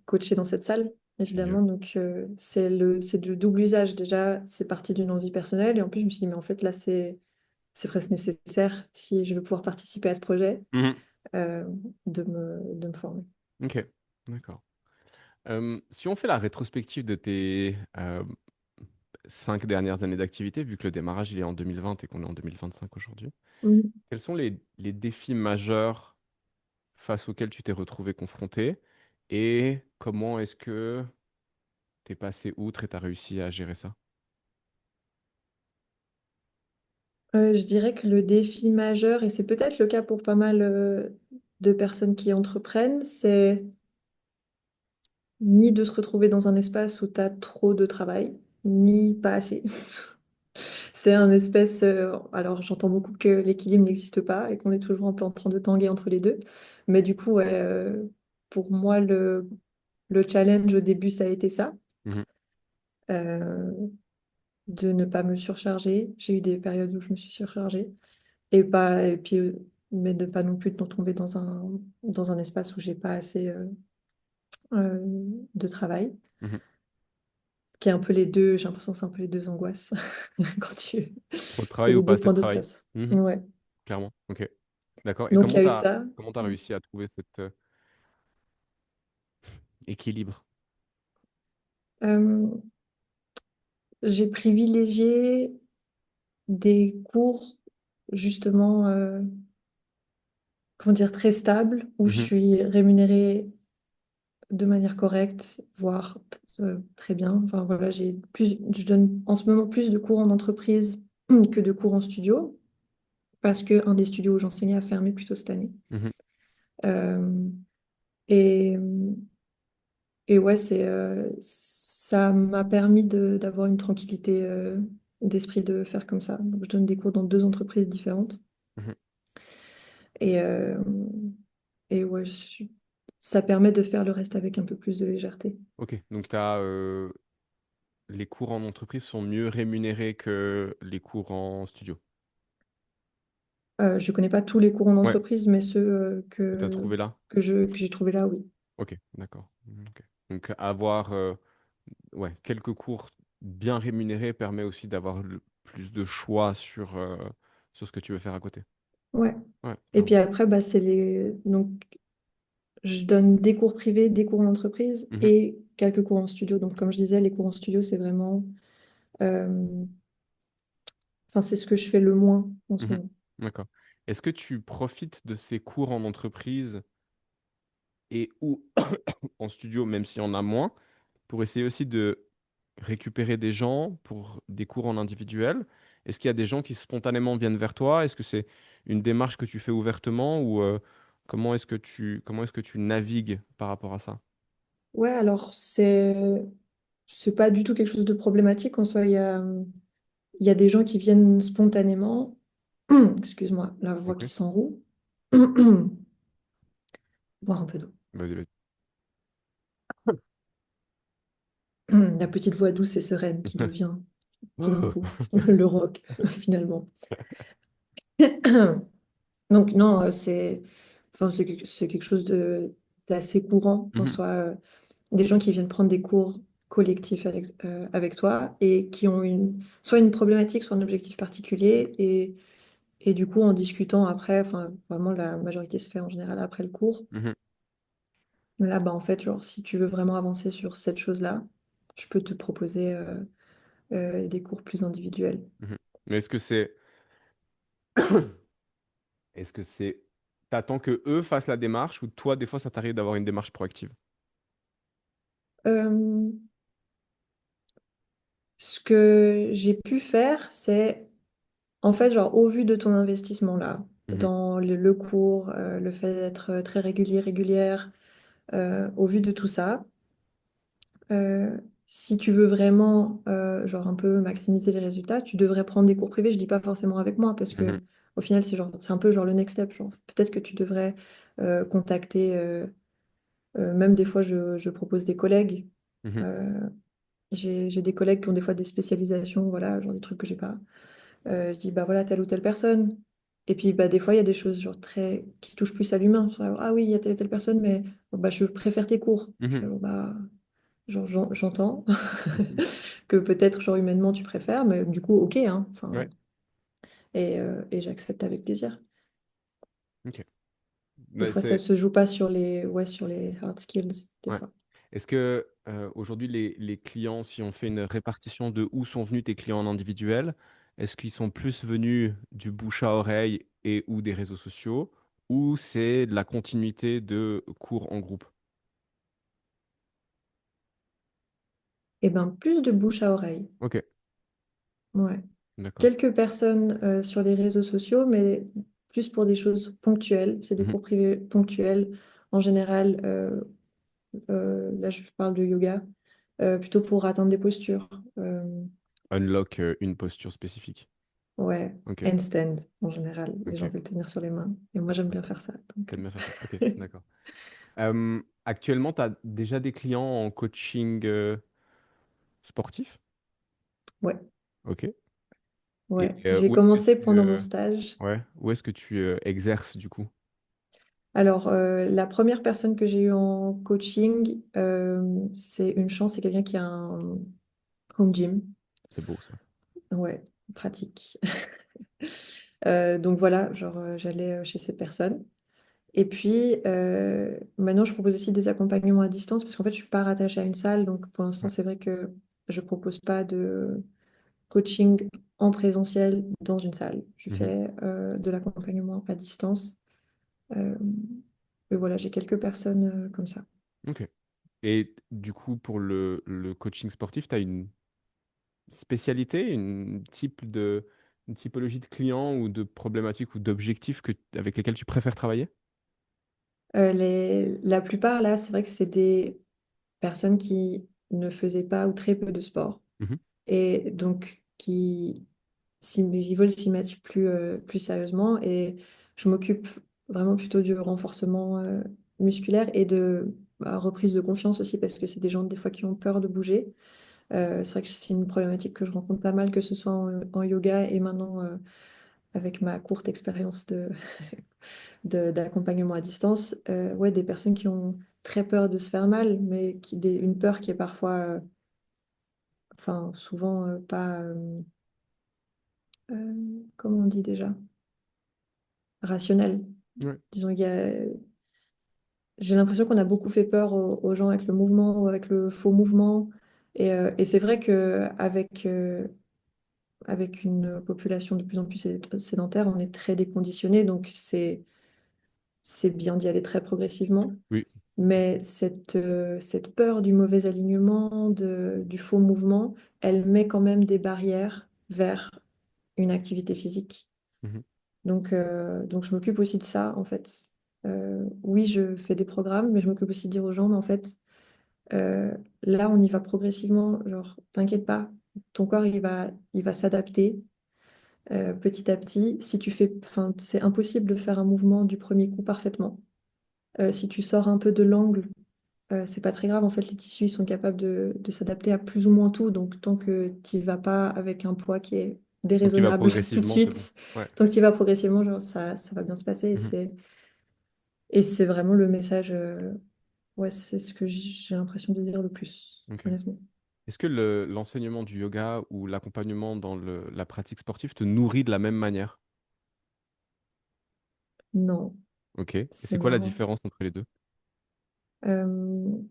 coacher dans cette salle, Génial. évidemment. Donc, c'est du double usage. Déjà, c'est parti d'une envie personnelle. Et en plus, je me suis dit, mais en fait, là, c'est presque nécessaire si je veux pouvoir participer à ce projet, Mhm. euh, de me former. Ok, d'accord. Si on fait la rétrospective de tes 5 dernières années d'activité, vu que le démarrage il est en 2020 et qu'on est en 2025 aujourd'hui, Mhm. quels sont les défis majeurs face auxquels tu t'es retrouvé confronté et comment est-ce que tu es passé outre et tu as réussi à gérer ça? Je dirais que le défi majeur, et c'est peut-être le cas pour pas mal de personnes qui entreprennent, c'est ni de se retrouver dans un espace où tu as trop de travail, ni pas assez. C'est un espèce. Alors, j'entends beaucoup que l'équilibre n'existe pas et qu'on est toujours un peu en train de tanguer entre les deux. Mais du coup, ouais, pour moi, le challenge au début, ça a été ça, Mhm. euh, de ne pas me surcharger. J'ai eu des périodes où je me suis surchargée. Et puis, mais de pas non plus de tomber dans un espace où j'ai pas assez euh, de travail, Mhm. qui est un peu les deux, j'ai l'impression que c'est un peu les deux angoisses quand Trop de c'est travail ou les pas deux assez de points de travail? stress. Mhm. Ouais. Clairement. Ok. D'accord. Et Donc il y a eu ça. comment t'as réussi à trouver cet équilibre? Euh, j'ai privilégié des cours justement, comment dire, très stables, où je Mhm. suis rémunérée de manière correcte, voire très bien. Enfin voilà, je donne en ce moment plus de cours en entreprise que de cours en studio, parce que un des studios où j'enseignais a fermé plus tôt cette année. Mhm. Euh, et, et ouais, ça m'a permis d'avoir une tranquillité d'esprit de faire comme ça. Donc, je donne des cours dans deux entreprises différentes. Mhm. Et, ouais, ça permet de faire le reste avec un peu plus de légèreté. Ok. Donc les cours en entreprise sont mieux rémunérés que les cours en studio. Je connais pas tous les cours en Ouais. entreprise, mais ceux Que tu as que, trouvé là? que j'ai trouvés là, oui. Ok, d'accord. Ok. Donc avoir ouais, quelques cours bien rémunérés permet aussi d'avoir plus de choix sur ce que tu veux faire à côté. Ouais. Ouais, Et puis clairement. après, bah, donc, je donne des cours privés, des cours en entreprise Mhm. et quelques cours en studio. Donc, comme je disais, les cours en studio, c'est vraiment, euh, enfin, c'est ce que je fais le moins en ce Mhm. moment. D'accord. Est-ce que tu profites de ces cours en entreprise et ou en studio, même s'il y en a moins, pour essayer aussi de récupérer des gens pour des cours en individuel? Est-ce qu'il y a des gens qui spontanément viennent vers toi? Est-ce que c'est une démarche que tu fais ouvertement ou comment est-ce que tu navigues par rapport à ça? Ouais, alors c'est pas du tout quelque chose de problématique en soi. Il y a des gens qui viennent spontanément. Excuse-moi, la T'en voix prie. qui s'enroue. Boire un peu d'eau. Vas-y, vas-y. La petite voix douce et sereine qui devient tout d'un coup le rock, finalement. Donc non, enfin, c'est quelque chose d'assez courant en Mhm. soi. Des gens qui viennent prendre des cours collectifs avec toi et qui ont soit une problématique, soit un objectif particulier. Et du coup, en discutant après, enfin, vraiment, la majorité se fait en général après le cours. Mhm. Là, bah, en fait, genre, si tu veux vraiment avancer sur cette chose-là, je peux te proposer et des cours plus individuels. Mhm. Mais est-ce que c'est, t'attends que eux fassent la démarche ou toi, des fois, ça t'arrive d'avoir une démarche proactive? Euh, Ce que j'ai pu faire, c'est en fait, genre, au vu de ton investissement là, Mhm. dans le cours, le fait d'être très régulière, au vu de tout ça, euh, si tu veux vraiment, genre, un peu maximiser les résultats, tu devrais prendre des cours privés. Je dis pas forcément avec moi, parce Mhm. que au final, c'est un peu genre le next step. Genre, peut-être que tu devrais contacter, même des fois, je propose des collègues. Mhm. Euh, j'ai des collègues qui ont des fois des spécialisations, voilà, genre des trucs que j'ai pas. Je dis, bah voilà, telle ou telle personne. Et puis, bah, des fois, il y a des choses genre très qui touchent plus à l'humain. Genre, ah oui, il y a telle et telle personne, mais bon, bah, je préfère tes cours. Je fais, Mhm. bon, bah, genre, j'entends Mhm. que peut-être, genre, humainement, tu préfères, mais du coup, ok, hein. Enfin, Ouais, et j'accepte avec plaisir. ok. Des Mais fois, ça c'est, se joue pas sur ouais, sur les hard skills, des ouais. fois. Est-ce que aujourd'hui, les clients, si on fait une répartition de où sont venus tes clients en individuel, est-ce qu'ils sont plus venus du bouche à oreille et ou des réseaux sociaux, ou c'est de la continuité de cours en groupe? Et ben, plus de bouche à oreille. Ok, Ouais. d'accord. Quelques personnes sur les réseaux sociaux, mais plus pour des choses ponctuelles. C'est des Mhm. cours privés ponctuels. En général, là je parle de yoga, plutôt pour atteindre des postures. Unlock une posture spécifique. Ouais, Ok, handstand en général. Les gens ok. veulent tenir sur les mains. Et moi j'aime Ouais. bien faire ça. Donc, T'aimes bien faire ça. Ok, d'accord. Actuellement, tu as déjà des clients en coaching sportif? ouais, Ok. Et ouais. J'ai commencé pendant mon stage. ouais, où est-ce que tu exerces du coup? Alors, la première personne que j'ai eue en coaching, c'est une chance, c'est quelqu'un qui a un home gym. C'est beau ça. Ouais, pratique. Donc voilà, genre j'allais chez cette personne. Et puis maintenant, je propose aussi des accompagnements à distance parce qu'en fait, je suis pas rattachée à une salle. Donc pour l'instant, Ouais. c'est vrai que je propose pas de coaching en présentiel dans une salle. Je Mhm. fais de l'accompagnement à distance. Euh, et voilà, j'ai quelques personnes comme ça. Ok. Et du coup, pour le coaching sportif, tu as une spécialité, une typologie de clients ou de problématiques ou d'objectifs avec lesquels tu préfères travailler? La plupart, là, c'est vrai que c'est des personnes qui ne faisaient pas ou très peu de sport Mhm. et donc qui ils veulent s'y mettre plus sérieusement. Et je m'occupe vraiment plutôt du renforcement musculaire et de reprise de confiance aussi, parce que c'est des gens des fois qui ont peur de bouger. C'est vrai que c'est une problématique que je rencontre pas mal, que ce soit en yoga et maintenant avec ma courte expérience d'accompagnement à distance. Ouais, des personnes qui ont très peur de se faire mal, mais une peur qui est parfois, enfin souvent pas, comment on dit déjà, rationnelle. Ouais. Disons, j'ai l'impression qu'on a beaucoup fait peur aux gens avec le mouvement ou avec le faux mouvement. Et c'est vrai qu'avec avec une population de plus en plus sédentaire, on est très déconditionné, donc c'est bien d'y aller très progressivement. Oui. Mais cette peur du mauvais alignement, du faux mouvement, elle met quand même des barrières vers une activité physique. Mhm. Donc je m'occupe aussi de ça, en fait. Oui, je fais des programmes, mais je m'occupe aussi de dire aux gens, mais en fait, euh, là, on y va progressivement. Genre, t'inquiète pas, ton corps, il va s'adapter petit à petit. Si tu fais, enfin, c'est impossible de faire un mouvement du premier coup parfaitement. Si tu sors un peu de l'angle, c'est pas très grave. En fait, les tissus, ils sont capables de s'adapter à plus ou moins tout. Donc, tant que tu vas pas avec un poids qui est Donc tu vas déraisonnable tout de progressivement, c'est bon. suite, Ouais. tant que tu vas progressivement, genre, ça va bien se passer. Et Mhm. c'est vraiment le message. Ouais, c'est ce que j'ai l'impression de dire le plus, Ok. honnêtement. Est-ce que l'enseignement du yoga ou l'accompagnement dans la pratique sportive te nourrit de la même manière? Non, Ok. Et c'est c'est quoi la marrant. différence entre les deux? Euh,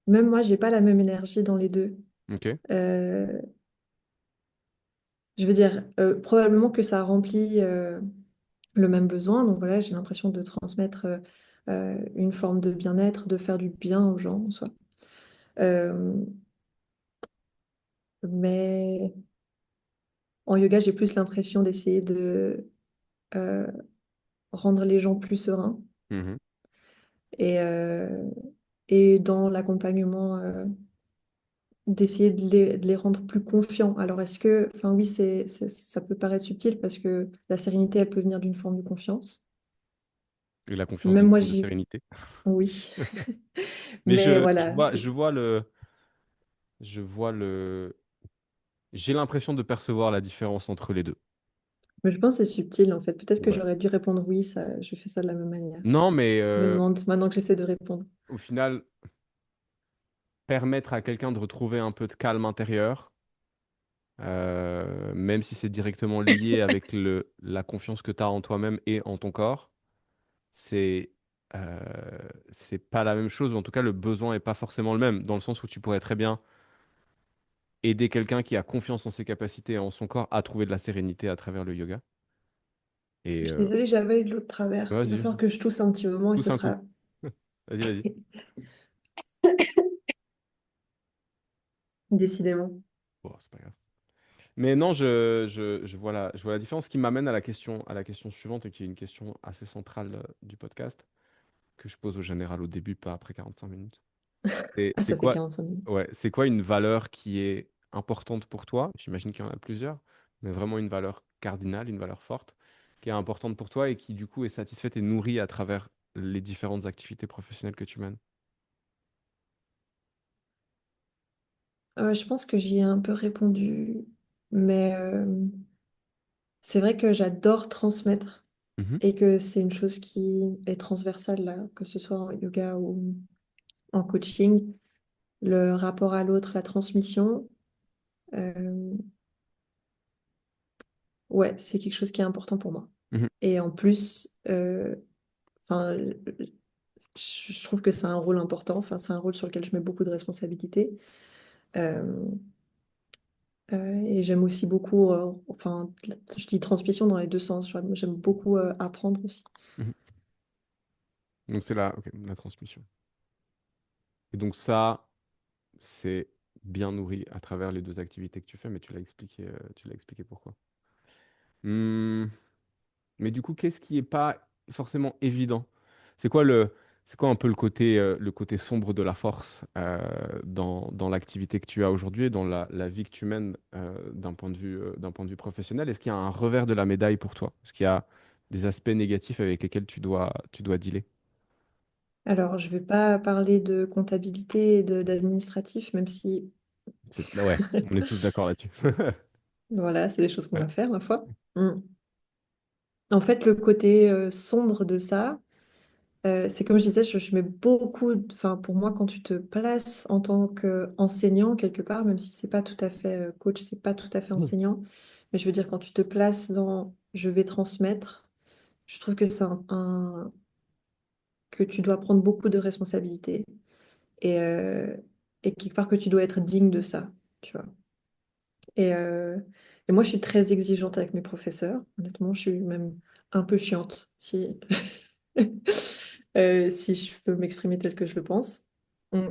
Même moi, j'ai pas la même énergie dans les deux. Ok. Euh, je veux dire, probablement que ça remplit le même besoin. Donc voilà, j'ai l'impression de transmettre une forme de bien-être, de faire du bien aux gens en soi. Euh, mais en yoga, j'ai plus l'impression d'essayer de euh, rendre les gens plus sereins. Mhm. Et, euh, et dans l'accompagnement, d'essayer de les rendre plus confiants. Alors, est-ce que, enfin oui, ça peut paraître subtil parce que la sérénité, elle peut venir d'une forme de confiance. Et la confiance Même d'une moi, forme de sérénité. oui. Mais Mais je voilà. vois, je vois le, j'ai l'impression de percevoir la différence entre les deux. Mais je pense que c'est subtil, en fait. Peut-être que Ouais. j'aurais dû répondre oui, ça, je fais ça de la même manière. Non, mais Je me demande maintenant que j'essaie de répondre. au final, permettre à quelqu'un de retrouver un peu de calme intérieur, même si c'est directement lié avec la confiance que tu as en toi-même et en ton corps, c'est euh, c'est pas la même chose, ou en tout cas le besoin est pas forcément le même, dans le sens où tu pourrais très bien aider quelqu'un qui a confiance en ses capacités et en son corps à trouver de la sérénité à travers le yoga. Je Et suis désolée, j'avais de l'eau de travers. Il va vas-y, falloir que je tousse un petit moment et tous ce un coup. sera. Vas-y, vas-y. Décidément. Bon, c'est pas grave. Mais non, je vois la différence, ce qui m'amène à la question suivante, et qui est une question assez centrale du podcast, que je pose au général au début, pas après 45 minutes. Ah, C'est ça fait quoi, 45 minutes. ouais, c'est quoi une valeur qui est importante pour toi? J'imagine qu'il y en a plusieurs, mais vraiment une valeur cardinale, une valeur forte, qui est importante pour toi et qui du coup est satisfaite et nourrie à travers les différentes activités professionnelles que tu mènes. Je pense que j'y ai un peu répondu, mais c'est vrai que j'adore transmettre Mhm, et que c'est une chose qui est transversale, là, que ce soit en yoga ou en coaching. Le rapport à l'autre, la transmission, euh, ouais, c'est quelque chose qui est important pour moi. mhm, Et en plus, enfin, je trouve que c'est un rôle important, enfin, c'est un rôle sur lequel je mets beaucoup de responsabilités. Euh, et j'aime aussi beaucoup, enfin, je dis transmission dans les deux sens, j'aime beaucoup apprendre aussi. mhm. Donc c'est la, ok, la transmission. Et donc ça, c'est bien nourri à travers les deux activités que tu fais, mais tu l'as expliqué pourquoi. Hmm, mais du coup, qu'est-ce qui est pas forcément évident? C'est quoi c'est quoi un peu le côté sombre de la force dans l'activité que tu as aujourd'hui et dans la vie que tu mènes d'un point de vue professionnel? Est-ce qu'il y a un revers de la médaille pour toi? Est-ce qu'il y a des aspects négatifs avec lesquels tu dois dealer? Alors, je ne vais pas parler de comptabilité et d'administratif, même si, Ouais, on est tous d'accord là-dessus. voilà, c'est des choses qu'on Ouais. va faire, ma foi. Mm. En fait, le côté sombre de ça, c'est comme je disais, je mets beaucoup, enfin, pour moi, quand tu te places en tant qu'enseignant quelque part, même si c'est pas tout à fait coach, c'est pas tout à fait Mhm. enseignant, mais je veux dire, quand tu te places dans je vais transmettre, je trouve que c'est que tu dois prendre beaucoup de responsabilités et, euh, et quelque part que tu dois être digne de ça, tu vois. Et, euh, et moi, je suis très exigeante avec mes professeurs. Honnêtement, je suis même un peu chiante, si, si je peux m'exprimer tel que je le pense. Mm.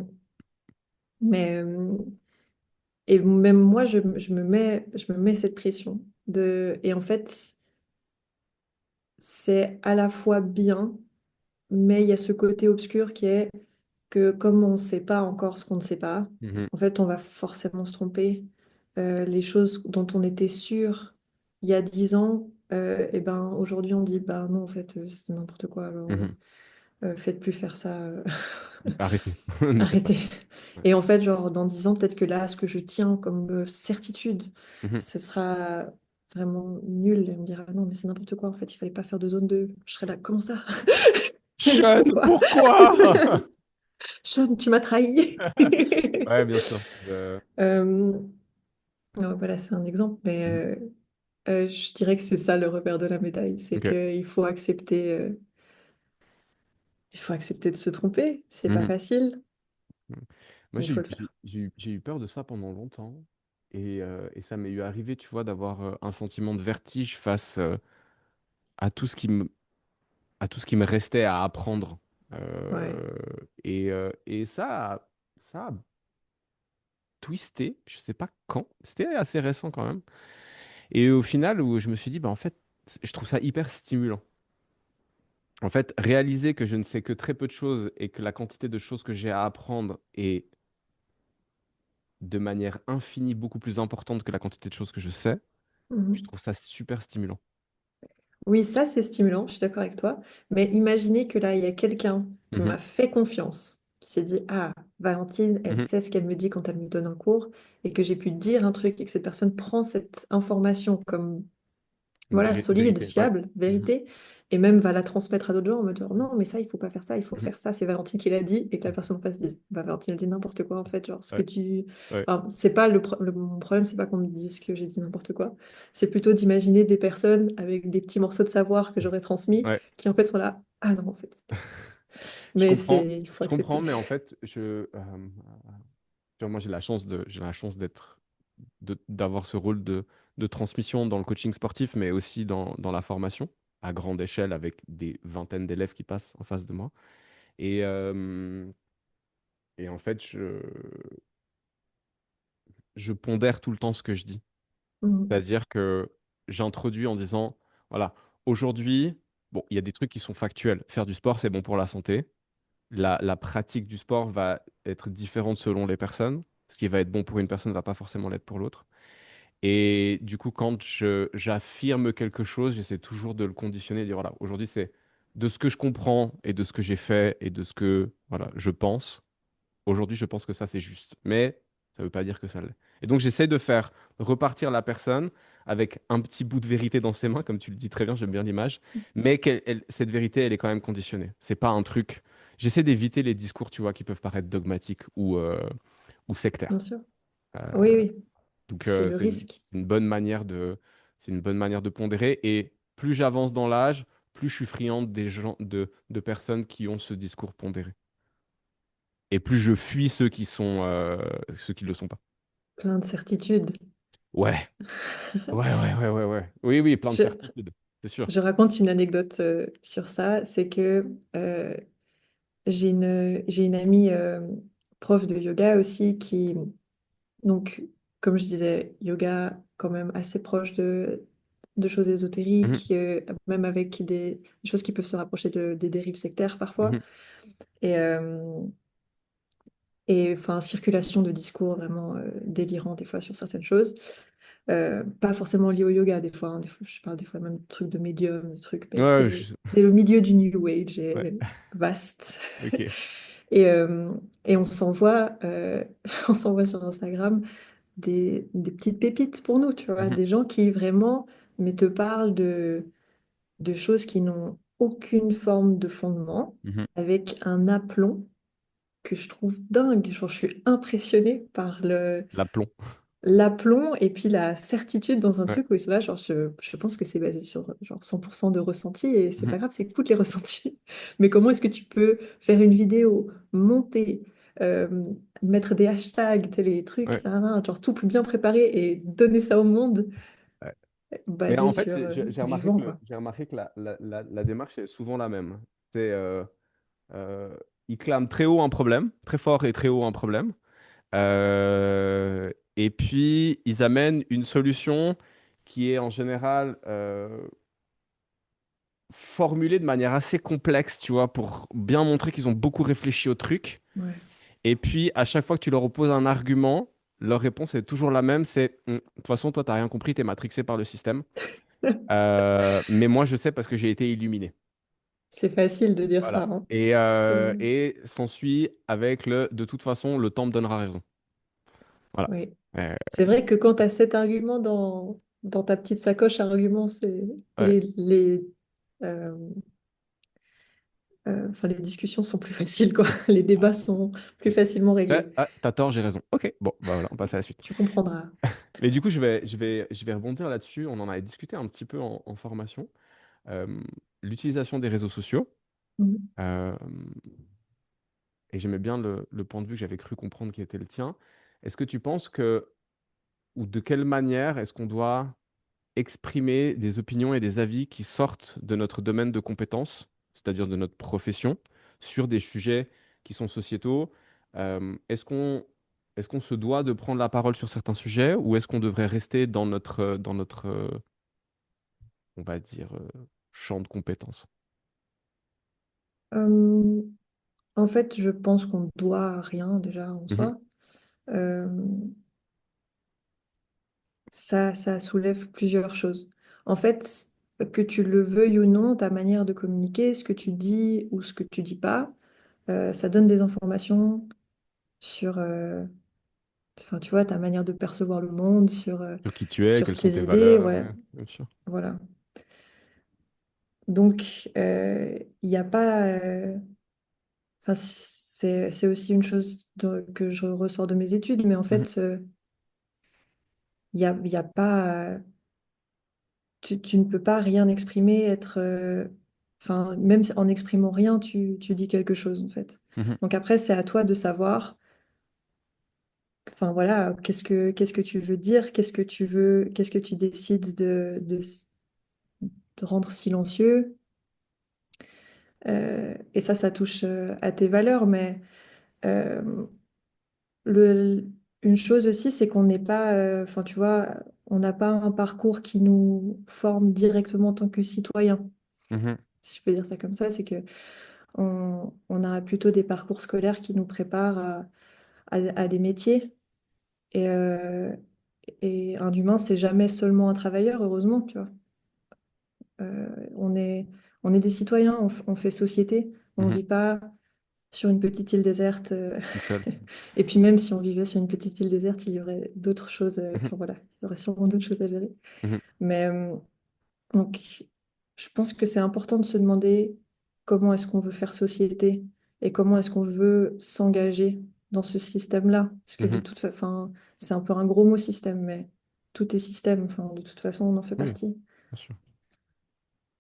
Mais, et même moi, je me mets cette pression. Et en fait, c'est à la fois bien, mais il y a ce côté obscur qui est que comme on ne sait pas encore ce qu'on ne sait pas, Mhm. en fait, on va forcément se tromper. Les choses dont on était sûr il y a 10 ans, et ben aujourd'hui on dit bah non en fait c'est n'importe quoi. Alors Mhm. faites plus faire ça, Arrêtez, ne faites pas arrêtez. ça. Ouais. Et en fait genre dans 10 ans peut-être que là ce que je tiens comme certitude, Mhm. ce sera vraiment nul et on dira non mais c'est n'importe quoi en fait il fallait pas faire de zone 2. Je serai là comment ça? Sean, Pourquoi? pourquoi? Sean, tu m'as trahi. Ouais, bien sûr. Euh, voilà, c'est un exemple, mais Mhm. je dirais que c'est ça le revers de la médaille, c'est Ok. il faut accepter de se tromper, c'est pas Mhm. facile. Moi, mais il faut le faire. j'ai eu peur de ça pendant longtemps. Et ça m'est eu arrivé, tu vois, d'avoir un sentiment de vertige face à tout ce à tout ce qui me restait à apprendre. Ouais. Euh, et ça a twisté, je sais pas quand, c'était assez récent quand même. Et au final, où je me suis dit, bah, en fait, je trouve ça hyper stimulant. En fait, réaliser que je ne sais que très peu de choses et que la quantité de choses que j'ai à apprendre est de manière infinie beaucoup plus importante que la quantité de choses que je sais, je Mhm. trouve ça super stimulant. Oui, ça, c'est stimulant, je suis d'accord avec toi. Mais imaginez que là, il y a quelqu'un qui Mhm, m'a fait confiance, qui s'est dit, ah, Valentine, elle mhm. sait ce qu'elle me dit quand elle me donne un cours, et que j'ai pu dire un truc, et que cette personne prend cette information comme voilà, solide, Vérité, ouais. fiable, Mhm, vérité, et même va la transmettre à d'autres gens en mode genre, non, mais ça, il faut pas faire ça, il faut mhm, faire ça, c'est Valentine qui l'a dit, et que la personne en face dise, bah Valentine, elle dit n'importe quoi en fait, genre ce que ouais, tu. ouais. Enfin, c'est pas mon problème, c'est pas qu'on me dise que j'ai dit n'importe quoi, c'est plutôt d'imaginer des personnes avec des petits morceaux de savoir que j'aurais transmis, Ouais. qui en fait sont là, ah non, en fait, c'était pas. Je Mais comprends, il faut je comprends, accepter. mais en fait, tu vois, moi, j'ai la chance d'avoir ce rôle de transmission dans le coaching sportif, mais aussi dans la formation à grande échelle avec des vingtaines d'élèves qui passent en face de moi. Et, euh, et en fait, je pondère tout le temps ce que je dis. Mhm. C'est-à-dire que j'introduis en disant, voilà, aujourd'hui, bon, il y a des trucs qui sont factuels. Faire du sport, c'est bon pour la santé. La pratique du sport va être différente selon les personnes. Ce qui va être bon pour une personne ne va pas forcément l'être pour l'autre. Et du coup, quand j'affirme quelque chose, j'essaie toujours de le conditionner, de dire, voilà, aujourd'hui, c'est de ce que je comprends et de ce que j'ai fait et de ce que, voilà, je pense. Aujourd'hui, je pense que ça, c'est juste. Mais ça ne veut pas dire que ça l'est. Et donc, j'essaie de faire repartir la personne avec un petit bout de vérité dans ses mains, comme tu le dis très bien, j'aime bien l'image. Mais cette vérité, elle est quand même conditionnée. C'est pas un truc. J'essaie d'éviter les discours, tu vois, qui peuvent paraître dogmatiques ou Bien sectaires. sûr. Euh, Oui, oui, donc, c'est le risque. c'est une bonne manière c'est une bonne manière de pondérer. Et plus j'avance dans l'âge, plus je suis friand des gens, de personnes qui ont ce discours pondéré. Et plus je fuis ceux qui le sont pas. Plein de certitudes. Ouais, ouais. Oui, oui, plein de Je, certitudes, c'est sûr. je raconte une anecdote sur ça, c'est que j'ai une amie prof de yoga aussi qui, donc, comme je disais, yoga quand même assez proche de choses Mhm, ésotériques, même avec des choses qui peuvent se rapprocher des dérives sectaires parfois. mhm. Et, et enfin, circulation de discours vraiment délirant des fois sur certaines choses. Pas forcément lié au yoga des fois, hein. Des fois, je parle des fois même de trucs de médium, de trucs, mais Ouais, c'est le milieu du New Age ouais, est vaste. ok. Et, euh, et on s'envoie sur Instagram des petites pépites pour nous, tu vois, Mhm, des gens qui vraiment mais te parlent de choses qui n'ont aucune forme de fondement, mhm. avec un aplomb que je trouve dingue. Genre, je suis impressionnée par L'aplomb. l'aplomb et puis la certitude dans un Ouais. truc où ils sont là, genre, je pense que c'est basé sur genre 100% de ressenti et c'est Mhm, pas grave, c'est écoute les ressentis. Mais comment est-ce que tu peux faire une vidéo, monter, euh, mettre des hashtags, tu sais, les trucs, ouais, genre tout bien préparé et donner ça au monde ouais. Mais basé en fait, sur j'ai du remarqué vent, quoi. j'ai remarqué que la démarche est souvent la même. C'est, ils clament très haut un problème, très fort et très haut un problème. Et puis, ils amènent une solution qui est en général formulée de manière assez complexe, tu vois, pour bien montrer qu'ils ont beaucoup réfléchi au truc. Ouais. Et puis, à chaque fois que tu leur opposes un argument, leur réponse est toujours la même, c'est de toute façon, toi, t'as rien compris, t'es matrixé par le système. Mais moi, je sais parce que j'ai été illuminé. C'est facile de dire ça, Voilà. hein. Et, C'est... s'ensuit avec de toute façon, le temps me donnera raison. Voilà. Oui. Euh, C'est vrai que quand tu as cet argument dans ta petite sacoche à arguments, ouais. euh, enfin, les discussions sont plus faciles, quoi. Les débats sont plus facilement Ouais, réglés. ah, t'as tort, j'ai raison. Ok, bon, bah voilà, on passe à la suite. Tu comprendras. Mais du coup, je vais rebondir là-dessus. On en avait discuté un petit peu en formation. Euh, L'utilisation des réseaux sociaux. Mhm. Euh, et j'aimais bien le point de vue que j'avais cru comprendre qui était le tien. Est-ce que tu penses que, ou de quelle manière est-ce qu'on doit exprimer des opinions et des avis qui sortent de notre domaine de compétences, c'est-à-dire de notre profession, sur des sujets qui sont sociétaux? Est-ce qu'on se doit de prendre la parole sur certains sujets ou est-ce qu'on devrait rester dans notre on va dire, champ de compétences? Euh, En fait, je pense qu'on doit rien déjà en Mhm, soi. Euh, ça soulève plusieurs choses. En fait, que tu le veuilles ou non, ta manière de communiquer, ce que tu dis ou ce que tu dis pas, ça donne des informations sur, enfin, tu vois, ta manière de percevoir le monde, sur qui tu es, sur quelles sont tes tes idées, valeurs, ouais, ouais, bien sûr. voilà. Donc, il n'y a pas, enfin, c'est aussi une chose que je ressors de mes études, mais en Mhm, fait, il y a pas, tu ne peux pas rien exprimer, enfin, même en n'exprimant rien, tu dis quelque chose, en fait. mhm, Donc après, c'est à toi de savoir, enfin voilà, qu'est-ce que tu veux dire, qu'est-ce que tu décides de rendre silencieux. Et ça touche à tes valeurs, mais euh, le, une chose aussi, c'est qu'on n'est pas, enfin tu vois, on n'a pas un parcours qui nous forme directement en tant que citoyen. mhm. Si je peux dire ça comme ça, c'est que on a plutôt des parcours scolaires qui nous préparent à des métiers. Et, euh, et un humain, c'est jamais seulement un travailleur, heureusement, tu vois. Euh, on est, on est des citoyens, on fait société. On ne Mhm. vit pas sur une petite île déserte. Tout seul. Et puis même si on vivait sur une petite île déserte, il y aurait d'autres choses. Mhm, Enfin voilà, il y aurait sûrement d'autres choses à gérer. mhm, Mais donc, je pense que c'est important de se demander comment est-ce qu'on veut faire société et comment est-ce qu'on veut s'engager dans ce système-là. Parce que de mhm. toute façon, c'est un peu un gros mot système, mais tout est système. Enfin, de toute façon, on en fait Oui, partie. bien sûr.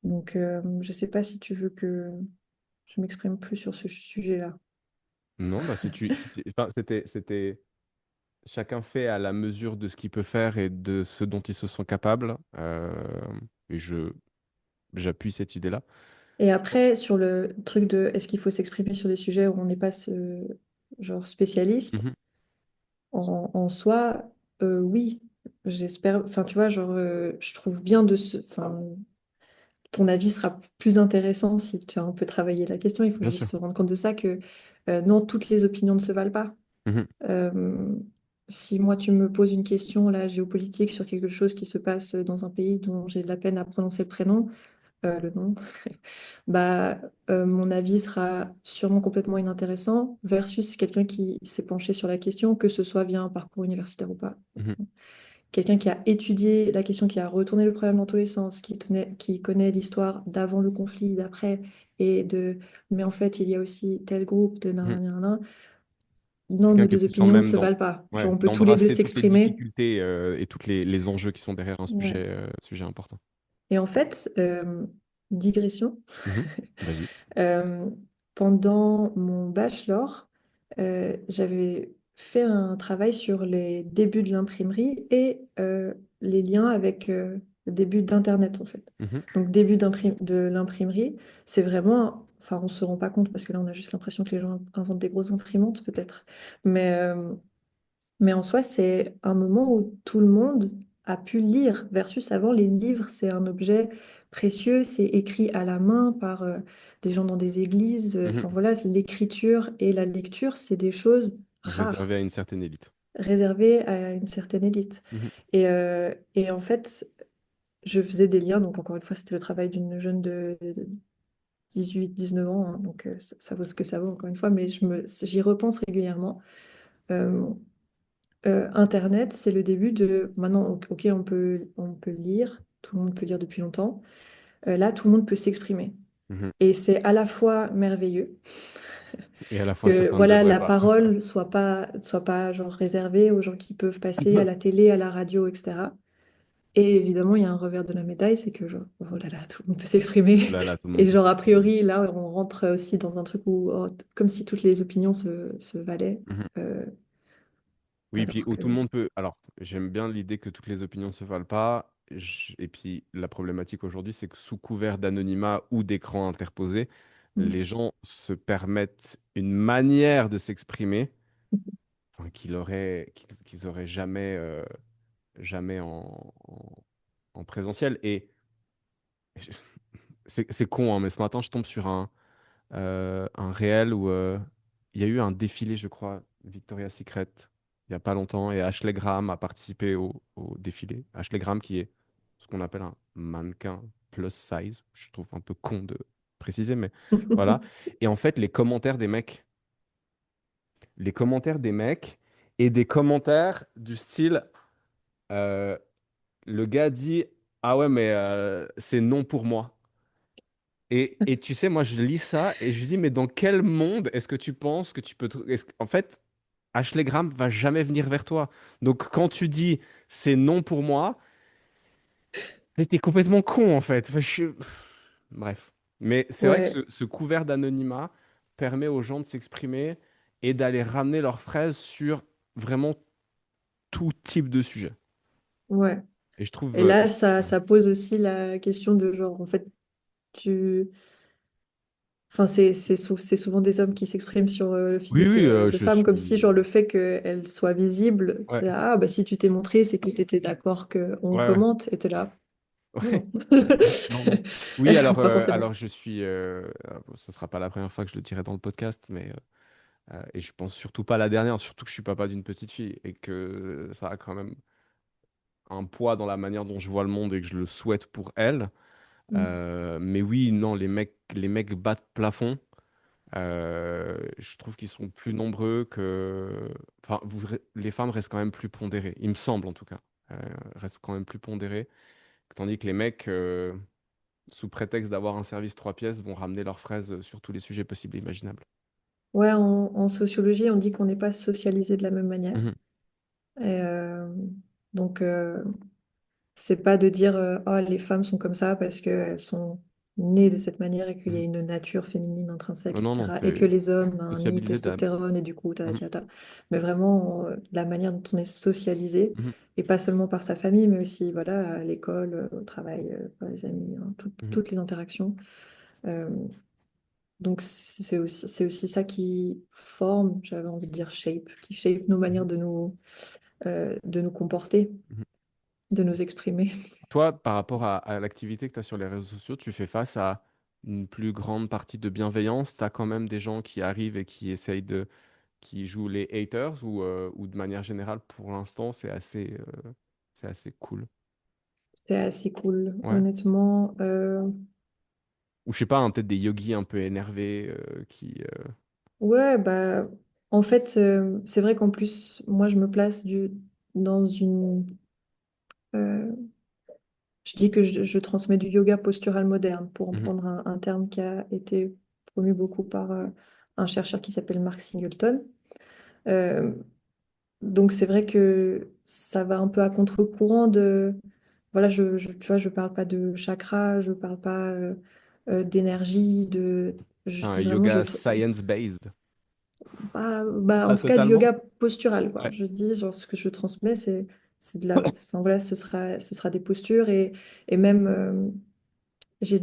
Donc, je ne sais pas si tu veux que je m'exprime plus sur ce sujet-là. Non, bah enfin, c'était chacun fait à la mesure de ce qu'il peut faire et de ce dont il se sent capable. Et j'appuie cette idée-là. Et après, sur le truc de est-ce qu'il faut s'exprimer sur des sujets où on n'est pas genre spécialiste, Mhm, en soi, oui, j'espère. Enfin, tu vois, genre, je trouve bien enfin, ton avis sera plus intéressant si tu as un peu travaillé la question. Il faut bien juste sûr. se rendre compte de ça, que non, toutes les opinions ne se valent pas. Mhm, Euh, Si moi, tu me poses une question, là, géopolitique, sur quelque chose qui se passe dans un pays dont j'ai de la peine à prononcer le nom, bah, mon avis sera sûrement complètement inintéressant versus quelqu'un qui s'est penché sur la question, que ce soit via un parcours universitaire ou pas. mhm, Quelqu'un qui a étudié la question, qui a retourné le problème dans tous les sens, qui connaît l'histoire d'avant le conflit, d'après, mais en fait, il y a aussi tel groupe de mhm. nan. Non, Quelqu'un nos qui deux se sent opinions ne même se valent pas. Genre, ouais, on peut tous les deux d'embrasser toutes les s'exprimer. difficultés et tous les enjeux qui sont derrière un Ouais. sujet important. Et en fait, digression, Mhm. Vas-y. Euh, pendant mon bachelor, j'avais fait un travail sur les débuts de l'imprimerie et les liens avec le début d'Internet, en fait. Mhm, Donc, de l'imprimerie, c'est vraiment, enfin, on se rend pas compte parce que là, on a juste l'impression que les gens inventent des grosses imprimantes, peut-être. Mais, euh, mais en soi, c'est un moment où tout le monde a pu lire, versus avant, les livres, c'est un objet précieux, c'est écrit à la main par des gens dans des églises. mhm. Enfin voilà, l'écriture et la lecture, c'est des choses rares, Réservé à une certaine élite. réservées à une certaine élite. Mhm, Et en fait, je faisais des liens, donc encore une fois, c'était le travail d'une jeune de 18-19 ans, hein, donc ça vaut ce que ça vaut, encore une fois, mais j'y repense régulièrement. Euh, Internet, c'est le début de... Maintenant, ok, on peut lire, tout le monde peut lire depuis longtemps. Là, tout le monde peut s'exprimer. mhm. Et c'est à la fois merveilleux Et à la fois, que certains ne voilà, devraient la pas. parole soit pas genre réservée aux gens qui peuvent passer à la télé, à la radio, etc. Et évidemment, il y a un revers de la médaille, c'est que genre, oh là là, tout le monde peut Oh s'exprimer. là là, tout le monde Et peut genre, a s'exprimer. priori, là, on rentre aussi dans un truc où, comme si toutes les opinions se valaient. Mhm. euh, Oui, puis alors où que... tout le monde peut. Alors, j'aime bien l'idée que toutes les opinions ne se valent pas. Et puis, la problématique aujourd'hui, c'est que sous couvert d'anonymat ou d'écran interposé, Mm. les gens se permettent une manière de s'exprimer enfin, qu'ils auraient jamais en présentiel. Et c'est con, hein, mais ce matin, je tombe sur un réel où il y a eu un défilé, je crois, Victoria's Secret, il n'y a pas longtemps, et Ashley Graham a participé au défilé. Ashley Graham, qui est ce qu'on appelle un mannequin plus size. Je trouve un peu con de préciser, mais voilà. Et en fait, les commentaires des mecs et des commentaires du style, euh, le gars dit, ah ouais, mais c'est non pour moi. Et tu sais, moi, je lis ça et je dis, mais dans quel monde est-ce que tu penses que tu peux... En fait, Ashley Graham va jamais venir vers toi. Donc, quand tu dis, c'est non pour moi, t'es complètement con, en fait. Enfin, bref. Mais c'est vrai que Ouais, ce couvert d'anonymat permet aux gens de s'exprimer et d'aller ramener leurs fraises sur vraiment tout type de sujet. ouais. Et je trouve... Et là, ça pose aussi la question de genre, en fait, tu... Enfin, c'est souvent des hommes qui s'expriment sur le Oui, physique oui, de je femmes, comme si suis... genre le fait qu'elle soit visible, Ouais, ah bah si tu t'es montré, c'est que tu étais d'accord qu'on ouais, ouais. commente, et t'es là. Ouais. Non. Non, non. Oui, alors, Pas forcément. alors je suis. Bon, ce sera pas la première fois que je le dirai dans le podcast, mais et je pense surtout pas la dernière, surtout que je suis papa d'une petite fille et que ça a quand même un poids dans la manière dont je vois le monde et que je le souhaite pour elle. Mm. Mais oui, non, les mecs battent plafond. Je trouve qu'ils sont plus nombreux que. Enfin, les femmes restent quand même plus pondérées, il me semble en tout cas. Euh, Restent quand même plus pondérées. Tandis que les mecs, sous prétexte d'avoir un service 3 pièces, vont ramener leurs fraises sur tous les sujets possibles et imaginables. Ouais, en sociologie, on dit qu'on n'est pas socialisé de la même manière. Mhm, Et, donc, c'est pas de dire oh, les femmes sont comme ça parce qu'elles sont nées de cette manière et qu'il y a mhm. une nature féminine intrinsèque, Non, non, etc. Et que c'est les hommes ont un nid sociabiliser d'âme. testostérone et du coup, Mhm, Mais vraiment, la manière dont on est socialisé, mhm, et pas seulement par sa famille, mais aussi voilà, à l'école, au travail, par les amis, hein, mhm, toutes les interactions. Euh, donc, c'est aussi ça qui forme, j'avais envie de dire shape, qui shape nos manières mhm, de nous comporter, mhm. de nous exprimer. Toi, par rapport à l'activité que tu as sur les réseaux sociaux, tu fais face à une plus grande partie de bienveillance. Tu as quand même des gens qui arrivent et qui essayent qui jouent les haters ou de manière générale, pour l'instant, c'est assez cool. C'est assez cool, Ouais. honnêtement. Ou je sais pas, hein, peut-être des yogis un peu énervés Ouais, bah, en fait, c'est vrai qu'en plus, moi, je me place dans une. euh, je dis que je transmets du yoga postural moderne, pour Mhm, reprendre un terme qui a été promu beaucoup par un chercheur qui s'appelle Mark Singleton. Euh, donc, c'est vrai que ça va un peu à contre-courant de. Voilà, tu vois, je parle pas de chakra, je parle pas d'énergie, je un dis vraiment, yoga science-based. en Pas tout cas du totalement? yoga postural, quoi. Ouais. Je dis, genre, ce que je transmets, c'est de la, enfin voilà, ce sera des postures et même j'ai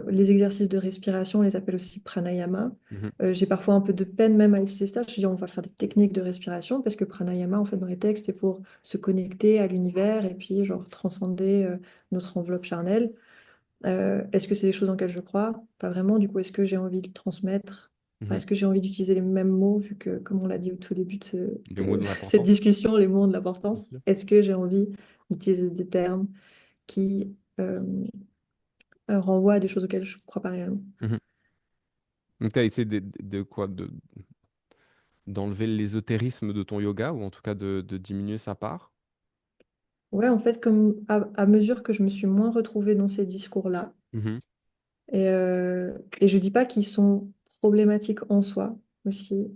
les exercices de respiration, on les appelle aussi pranayama. Mhm. J'ai parfois un peu de peine même à utiliser ça. Je dis, on va faire des techniques de respiration parce que pranayama, en fait, dans les textes, c'est pour se connecter à l'univers et puis genre transcender notre enveloppe charnelle. Est-ce que c'est des choses dans lesquelles je crois? Pas vraiment. Du coup, est-ce que j'ai envie de transmettre? Enfin, Mhm. est-ce que j'ai envie d'utiliser les mêmes mots, vu que, comme on l'a dit au tout début Des mots de de cette l'importance, discussion, les mots ont de bien l'importance? sûr. Est-ce que j'ai envie d'utiliser des termes qui renvoient à des choses auxquelles je ne crois pas réellement? Mhm. Donc, tu as essayé de quoi? D'enlever l'ésotérisme de ton yoga, ou en tout cas de diminuer sa part? Ouais, en fait, comme à mesure que je me suis moins retrouvée dans ces discours-là, Mhm. et je dis pas qu'ils sont problématiques en soi aussi,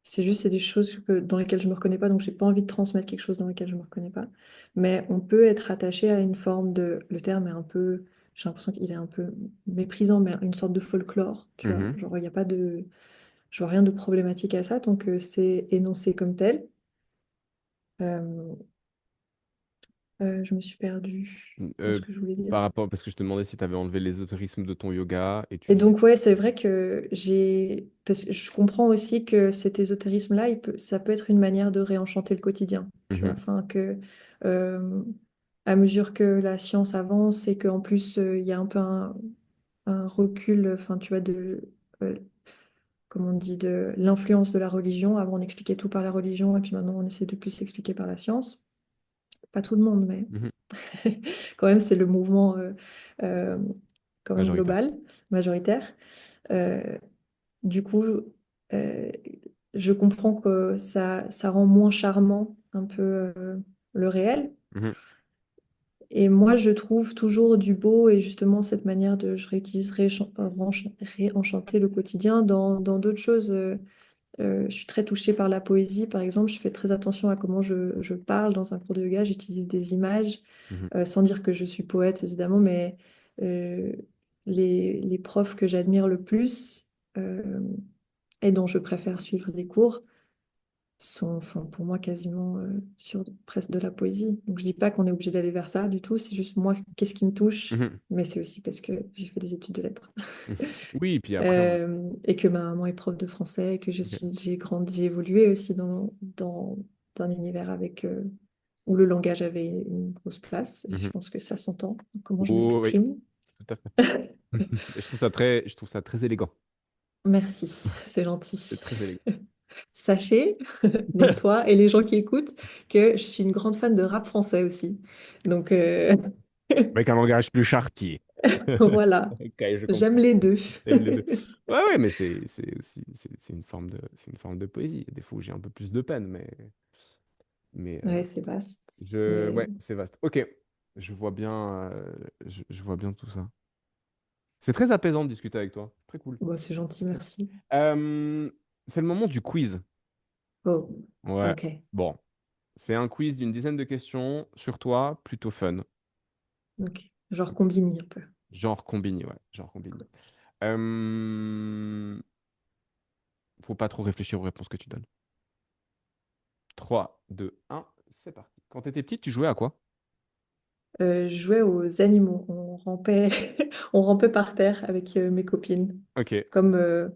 C'est juste, c'est des choses dans lesquelles je me reconnais pas, donc j'ai pas envie de transmettre quelque chose dans lequel je me reconnais pas. Mais on peut être attaché à une forme de, le terme est un peu, j'ai l'impression qu'il est un peu méprisant, mais une sorte de folklore, tu vois. Mhm. Genre, il n'y a pas de, je vois rien de problématique à ça, tant que c'est énoncé comme tel. Euh, je me suis perdue dans ce Euh, que je voulais dire. Par rapport, parce que je te demandais si tu avais enlevé l'ésotérisme de ton yoga et tu Et disais. donc, ouais, c'est vrai que parce que je comprends aussi que cet ésotérisme-là, ça peut être une manière de réenchanter le quotidien. Tu vois, Mhm. enfin, que euh, à mesure que la science avance et qu'en plus, il y a un peu un recul, enfin, tu vois, euh, comme on dit, de l'influence de la religion. Avant, on expliquait tout par la religion et puis maintenant, on essaie de plus s'expliquer par la science. Pas tout le monde, mais Mhm. quand même, c'est le mouvement euh, quand même Majoritaire. global, majoritaire. Euh, Du coup, euh, je comprends que ça rend moins charmant un peu le réel. Mhm. Et moi, je trouve toujours du beau et justement cette manière de, je réutilise réenchanter le quotidien dans d'autres choses. Je suis très touchée par la poésie, par exemple. Je fais très attention à comment je parle dans un cours de yoga. J'utilise des images, Mhm. sans dire que je suis poète, évidemment, mais euh, les profs que j'admire le plus, et dont je préfère suivre des cours sont, enfin, pour moi, quasiment sur presque de la poésie. Donc, je dis pas qu'on est obligé d'aller vers ça du tout, c'est juste moi, qu'est-ce qui me touche, Mhm. mais c'est aussi parce que j'ai fait des études de lettres. Mhm. Oui, et puis après, Et que ma maman est prof de français, et que ok. j'ai grandi, j'ai évolué aussi dans un univers où le langage avait une grosse place, et je Mhm. pense que ça s'entend, comment je Oh, oui, m'exprime. tout à fait. Et je trouve ça très élégant. Merci, c'est gentil. C'est très élégant. Sachez, donc toi et les gens qui écoutent, que je suis une grande fan de rap français aussi. Donc Avec un langage plus chartier. voilà, Ok, je j'aime comprends. les deux. J'aime les deux. Ouais, ouais, mais c'est aussi c'est une forme de poésie. Des fois où j'ai un peu plus de peine, mais Ouais, c'est vaste. ouais, Mais c'est vaste. Ok, je vois bien tout ça. C'est très apaisant de discuter avec toi. Très cool. bon, c'est gentil, merci. Euh, c'est le moment du quiz. Oh, Ouais. ok, Bon, c'est un quiz d'une dizaine de questions sur toi, plutôt fun. ok. Genre combini un peu. Genre combini, ouais. Genre combini. Euh, Faut pas trop réfléchir aux réponses que tu donnes. 3, 2, 1, c'est parti. Quand tu étais petite, tu jouais à quoi? Je jouais aux animaux. On rampait, on rampait par terre avec mes copines, Ok, comme, comme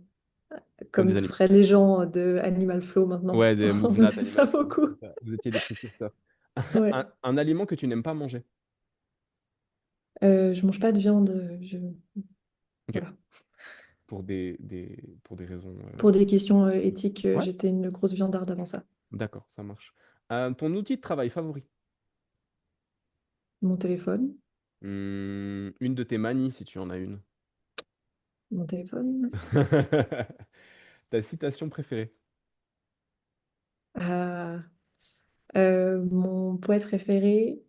comme des animaux. feraient les gens de Animal Flow maintenant. Ouais, des On Movelat, faisait ça Animal Flow. beaucoup. C'est ça. Vous étiez des précurseurs. Ouais. Un aliment que tu n'aimes pas manger. Je mange pas de viande. Ok. Voilà. Pour des raisons. Pour des questions éthiques, Ouais, j'étais une grosse viandarde avant ça. d'accord, ça marche. Ton outil de travail favori? Mon téléphone, Une de tes manies, si tu en as une. mon téléphone. Ta citation préférée? Ah, mon poète préféré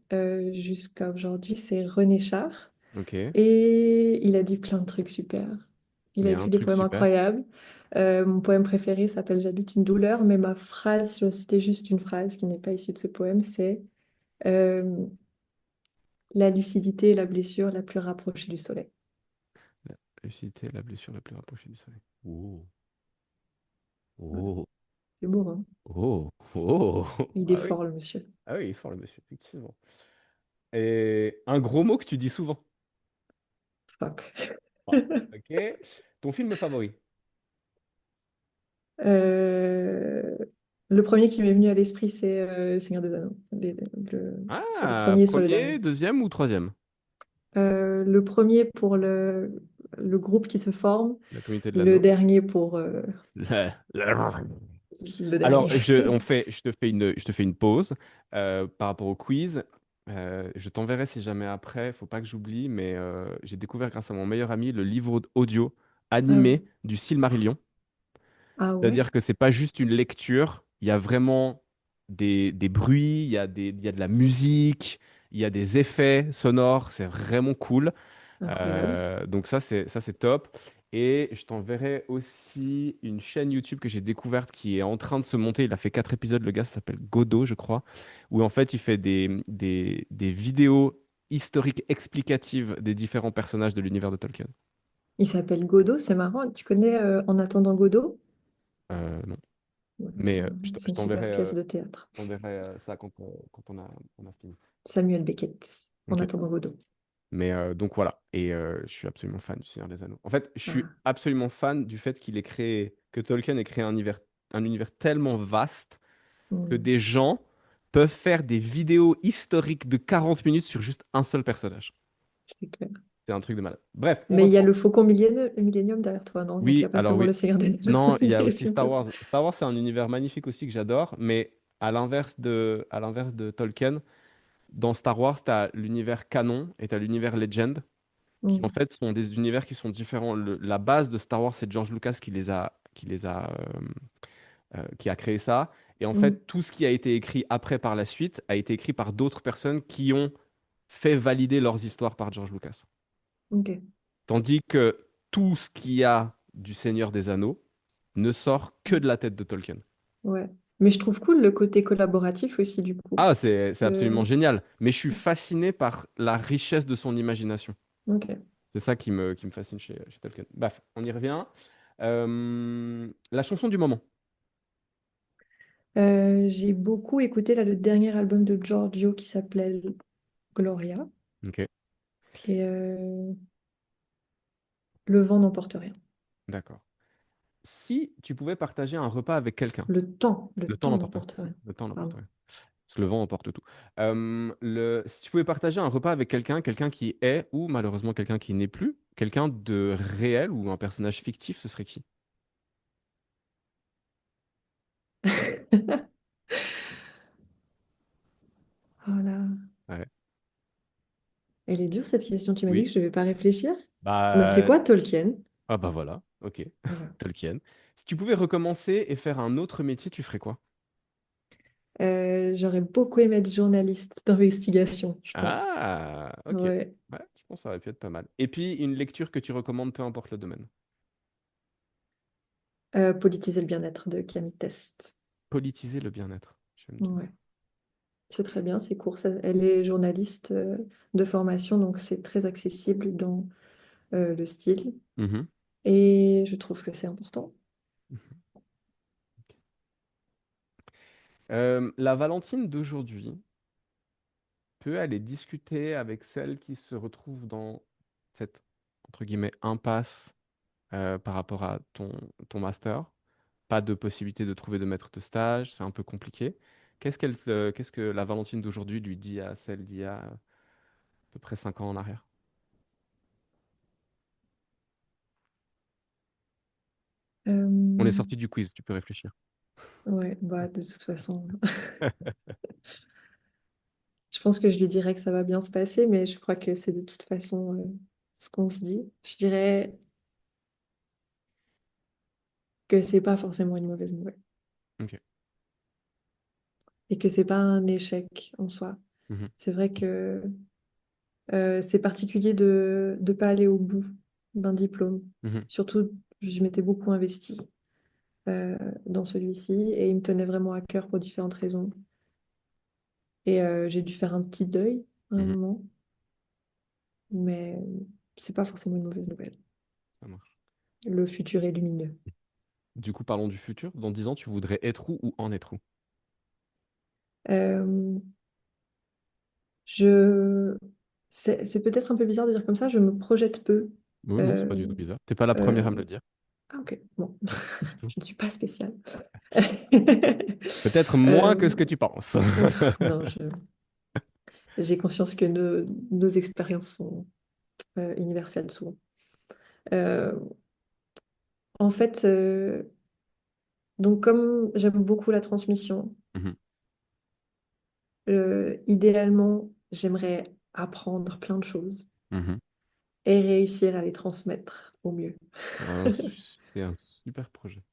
jusqu'à aujourd'hui, c'est René Char. Ok. Et il a dit plein de trucs super. Il Il a y a un écrit des truc poèmes super. incroyables. Mon poème préféré s'appelle J'habite une douleur, mais ma phrase, si je dois citer juste une phrase qui n'est pas issue de ce poème, c'est euh, la lucidité est la blessure la plus rapprochée du soleil. La réussite est la blessure la plus rapprochée du soleil. Oh, Voilà. oh, C'est beau, hein? oh, oh. Il est Ah oui. fort, le monsieur. Ah oui, il est fort le monsieur, effectivement. Et un gros mot que tu dis souvent. Fuck. Ah, ok. Ton film favori? Euh, le premier qui m'est venu à l'esprit, c'est Seigneur des Anneaux. Soit le Ah, premier, soit le dernier. premier, deuxième ou troisième? Le premier pour le groupe qui se forme, La communauté de le l'anneau. dernier pour La- le Alors, dernier. je te fais une pause par rapport au quiz. Je t'enverrai si jamais après, faut pas que j'oublie, mais j'ai découvert grâce à mon meilleur ami le livre audio Ah animé oui. du Silmarillion. Ah ouais? C'est-à-dire que c'est pas juste une lecture, il y a vraiment des bruits, il y a de la musique, il y a des effets sonores, c'est vraiment cool. Incroyable. Donc ça, c'est top. Et je t'enverrai aussi une chaîne YouTube que j'ai découverte qui est en train de se monter. Il a fait 4 épisodes, le gars, ça s'appelle Godot, je crois, où en fait il fait des vidéos historiques explicatives des différents personnages de l'univers de Tolkien. Il s'appelle Godot, c'est marrant. Tu connais En attendant Godot? Non. Ouais, Mais je c'est une super pièce de théâtre. t'enverrai ça quand on a fini. Samuel Beckett, En Ok. attendant Godot. Mais donc voilà. Et je suis absolument fan du Seigneur des Anneaux. En fait, je suis Ah, absolument fan du fait que Tolkien ait créé un univers tellement vaste que hmm, des gens peuvent faire des vidéos historiques de 40 minutes sur juste un seul personnage. c'est clair. C'est un truc de malade. Bref, on Mais il y a reprend. le Faucon Millennium derrière toi, non? Donc il n'y Oui, a pas alors seulement oui. le Seigneur des Anneaux Non, dans il y a les aussi Star films. Wars. Star Wars, c'est un univers magnifique aussi que j'adore, mais à l'inverse de Tolkien, dans Star Wars, tu as l'univers canon et tu as l'univers Legend, qui en Hmm, fait sont des univers qui sont différents. La base de Star Wars, c'est George Lucas qui a créé ça. Et en hmm, fait, tout ce qui a été écrit après par la suite a été écrit par d'autres personnes qui ont fait valider leurs histoires par George Lucas. ok, Tandis que tout ce qu'il y a du Seigneur des Anneaux ne sort que de la tête de Tolkien. ouais. Mais je trouve cool le côté collaboratif aussi, du coup. Ah, c'est absolument Euh, génial. Mais je suis fasciné par la richesse de son imagination. ok. C'est ça qui me fascine chez Tolkien. Bref, on y revient. La chanson du moment. J'ai beaucoup écouté là, le dernier album de Giorgio qui s'appelait Gloria Ok, et Le vent n'emporte rien. d'accord. Si tu pouvais partager un repas avec quelqu'un, Le le temps temps n'emporte rien. n'emporte rien. Le temps n'emporte Pardon. rien. Parce que le vent emporte tout. Si tu pouvais partager un repas avec quelqu'un qui est, ou malheureusement quelqu'un qui n'est plus, quelqu'un de réel ou un personnage fictif, ce serait qui? Voilà. Ouais. Elle est dure cette question. Tu m'as dit Oui. que je ne devais pas réfléchir. Bah, tu sais Bah, quoi, Tolkien? ah bah voilà, ok. Voilà. Tolkien. Si tu pouvais recommencer et faire un autre métier, tu ferais quoi? J'aurais beaucoup aimé être journaliste d'investigation, je pense. Ah, ok. Ouais. Ouais, je pense que ça aurait pu être pas mal. Et puis, une lecture que tu recommandes, peu importe le domaine. Politiser le bien-être de Camille Test. Politiser le bien-être. J'aime bien. Ouais. C'est très bien, c'est court. Elle est journaliste de formation, donc c'est très accessible dans le style. Mhm. Et je trouve que c'est important. La Valentine d'aujourd'hui peut aller discuter avec celle qui se retrouve dans cette, entre guillemets, impasse par rapport à ton master. Pas de possibilité de trouver de maître de stage, c'est un peu compliqué. Qu'est-ce que la Valentine d'aujourd'hui lui dit à celle d'il y a à peu près 5 ans en arrière? On est Euh, sorti du quiz, tu peux réfléchir. ouais, bah, de toute façon, je pense que je lui dirais que ça va bien se passer, mais je crois que c'est de toute façon ce qu'on se dit. Je dirais que c'est pas forcément une mauvaise nouvelle Ok. et que c'est pas un échec en soi. Mhm, C'est vrai que c'est particulier de ne pas aller au bout d'un diplôme. mhm, Surtout, je m'étais beaucoup investie euh, dans celui-ci et il me tenait vraiment à cœur pour différentes raisons. Et j'ai dû faire un petit deuil à un mhm. moment, mais c'est pas forcément une mauvaise nouvelle. Ça marche. Le futur est lumineux. Du coup, parlons du futur. Dans 10 ans, tu voudrais être où ou en être où? Euh, je... c'est peut-être un peu bizarre de dire comme ça, je me projette peu. Oui, non, c'est pas Euh, du tout bizarre. T'es pas la euh, première à me le dire. Ah ok, bon, Du tout. je ne suis pas spéciale. Peut-être moins que Euh, ce que tu penses. non, j'ai conscience que nos expériences sont universelles souvent. Euh, en fait, donc comme j'aime beaucoup la transmission, Mhm, idéalement, j'aimerais apprendre plein de choses mhm. et réussir à les transmettre au mieux. C'est un super projet.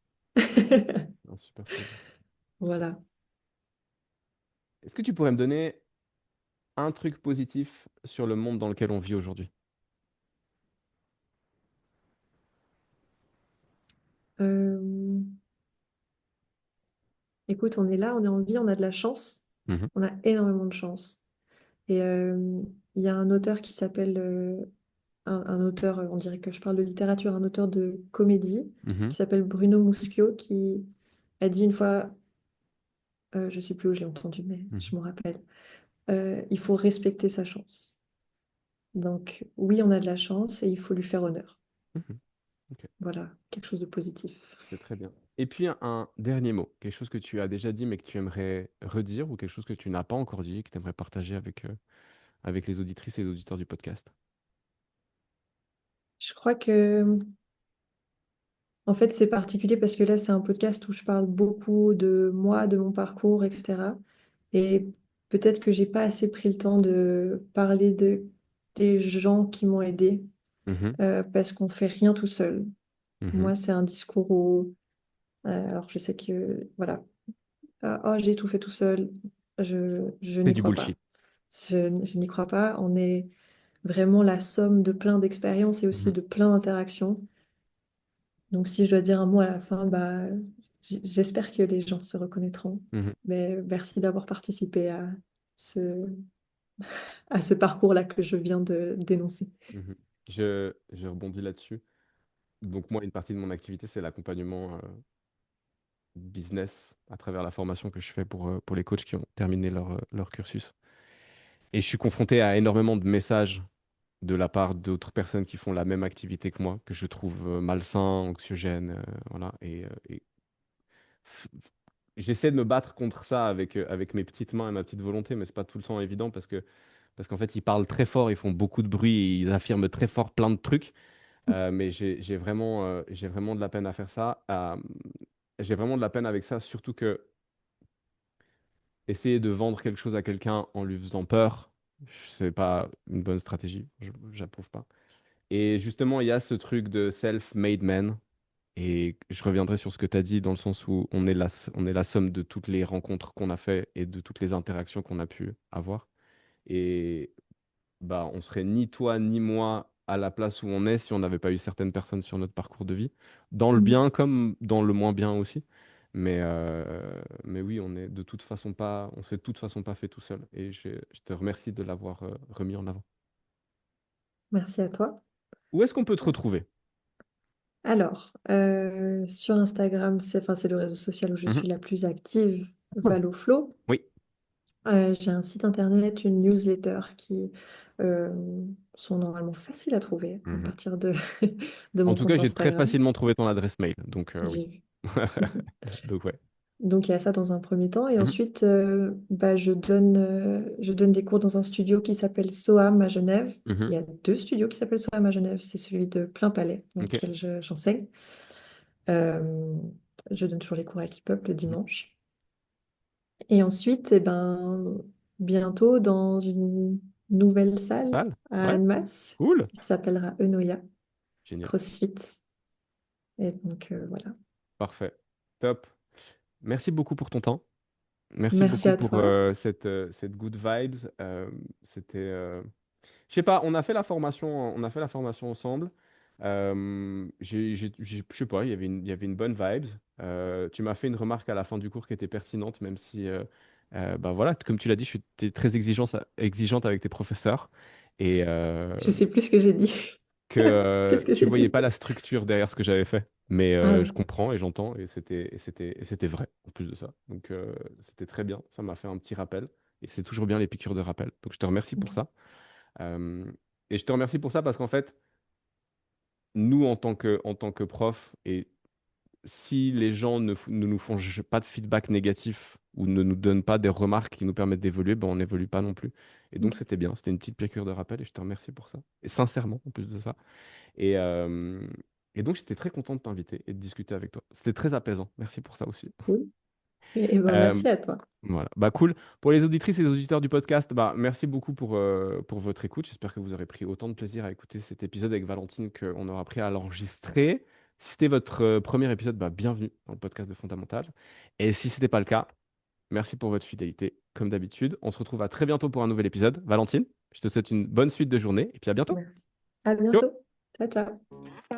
Un super projet. Voilà. Est-ce que tu pourrais me donner un truc positif sur le monde dans lequel on vit aujourd'hui? Euh, Écoute, on est là, on est en vie, on a de la chance. Mhm, On a énormément de chance. Et il y a un auteur qui s'appelle, un auteur, on dirait que je parle de littérature, un auteur de comédie mhm, qui s'appelle Bruno Muschio, qui a dit une fois, je sais plus où je l'ai entendu, mais mhm, je m'en rappelle, il faut respecter sa chance. Donc oui, on a de la chance et il faut lui faire honneur. mhm. Ok, Voilà, quelque chose de positif. c'est très bien. Et puis un dernier mot, quelque chose que tu as déjà dit mais que tu aimerais redire ou quelque chose que tu n'as pas encore dit et que tu aimerais partager avec les auditrices et les auditeurs du podcast. Je crois que, en fait, c'est particulier parce que là, c'est un podcast où je parle beaucoup de moi, de mon parcours, etc. Et peut-être que j'ai pas assez pris le temps de parler des gens qui m'ont aidé Mhm, parce qu'on fait rien tout seul. mhm. Moi, c'est un discours où, alors je sais que, voilà, oh, j'ai tout fait tout seul. Je C'est n'y du crois pas. bullshit. Je n'y crois pas. On est vraiment la somme de plein d'expériences et aussi Mhm, de plein d'interactions. Donc, si je dois dire un mot à la fin, bah, j'espère que les gens se reconnaîtront. mhm, Mais merci d'avoir participé ce, à ce parcours-là que je viens de dénoncer. mhm. Je rebondis là-dessus. Donc moi, une partie de mon activité, c'est l'accompagnement business à travers la formation que je fais pour les coachs qui ont terminé leur cursus. Et je suis confronté à énormément de messages de la part d'autres personnes qui font la même activité que moi, que je trouve malsain, anxiogène, voilà. Et j'essaie de me battre contre ça avec mes petites mains et ma petite volonté, mais c'est pas tout le temps évident parce qu'en fait, ils parlent très fort, ils font beaucoup de bruit, et ils affirment très fort plein de trucs. Mais j'ai vraiment de la peine à faire ça. J'ai vraiment de la peine avec ça, surtout que essayer de vendre quelque chose à quelqu'un en lui faisant peur, c'est pas une bonne stratégie. J'approuve pas. Et justement, il y a ce truc de self-made man. Et je reviendrai sur ce que tu as dit dans le sens où on est la somme de toutes les rencontres qu'on a fait et de toutes les interactions qu'on a pu avoir. Et bah, on serait ni toi ni moi à la place où on est si on n'avait pas eu certaines personnes sur notre parcours de vie, dans le Mhm. bien comme dans le moins bien aussi. Mais oui, on est de toute façon pas, on s'est de toute façon pas fait tout seul. Et je te remercie de l'avoir remis en avant. Merci à toi. Où est-ce qu'on peut te retrouver? Alors, sur Instagram, enfin, c'est le réseau social où je Mhm. suis la plus active, Cool. Valoflo. Oui. J'ai un site internet, une newsletter qui euh, sont normalement faciles à trouver à Mhm. partir de, de En mon tout cas, compte j'ai très Instagram. facilement trouvé ton adresse mail. Donc oui. J'ai vu. Donc ouais. Donc il y a ça dans un premier temps. Et Mhm. ensuite, bah, je donne des cours dans un studio qui s'appelle SOAM à Genève. Mhm. Il y a deux studios qui s'appellent SOAM à Genève. C'est celui de Plein Palais dans Ok. lequel j'enseigne. Euh, je donne toujours les cours à Keep le Mhm. dimanche. Et ensuite, eh ben, bientôt dans une nouvelle salle Sale. à Ouais. Annemasse Cool. qui s'appellera Eunoia Génial. CrossFit. Et donc voilà. Parfait. Top. Merci beaucoup pour ton temps. Merci Merci beaucoup à pour toi. cette good vibes. C'était, je sais pas, on a fait la formation ensemble. Je sais pas, il y avait une bonne vibes. Tu m'as fait une remarque à la fin du cours qui était pertinente, même si, bah voilà, comme tu l'as dit, t'es très exigeante avec tes professeurs et Je sais plus ce que j'ai dit. que Qu'est-ce que tu j'ai voyais dit? pas la structure derrière ce que j'avais fait. Mais Ah je oui, comprends et j'entends et c'était vrai en plus de ça. Donc c'était très bien. Ça m'a fait un petit rappel et c'est toujours bien les piqûres de rappel. Donc je te remercie pour ok. ça. Euh, et je te remercie pour ça parce qu'en fait, nous en tant que prof et si les gens ne nous font pas de feedback négatif ou ne nous donnent pas des remarques qui nous permettent d'évoluer, ben on n'évolue pas non plus. Et donc Ok. c'était bien. C'était une petite piqûre de rappel et je te remercie pour ça. Et sincèrement en plus de ça. Et, euh, et donc, j'étais très content de t'inviter et de discuter avec toi. C'était très apaisant. Merci pour ça aussi. Cool. Et ben, Euh, merci à toi. voilà. Bah, cool. Pour les auditrices et les auditeurs du podcast, bah, merci beaucoup pour votre écoute. J'espère que vous aurez pris autant de plaisir à écouter cet épisode avec Valentine qu'on aura pris à l'enregistrer. Si c'était votre premier épisode, bah, bienvenue dans le podcast de Fondamental. Et si ce n'était pas le cas, merci pour votre fidélité. Comme d'habitude, on se retrouve à très bientôt pour un nouvel épisode. Valentine, je te souhaite une bonne suite de journée et puis à bientôt. Merci. À Ciao bientôt. Ciao, ciao.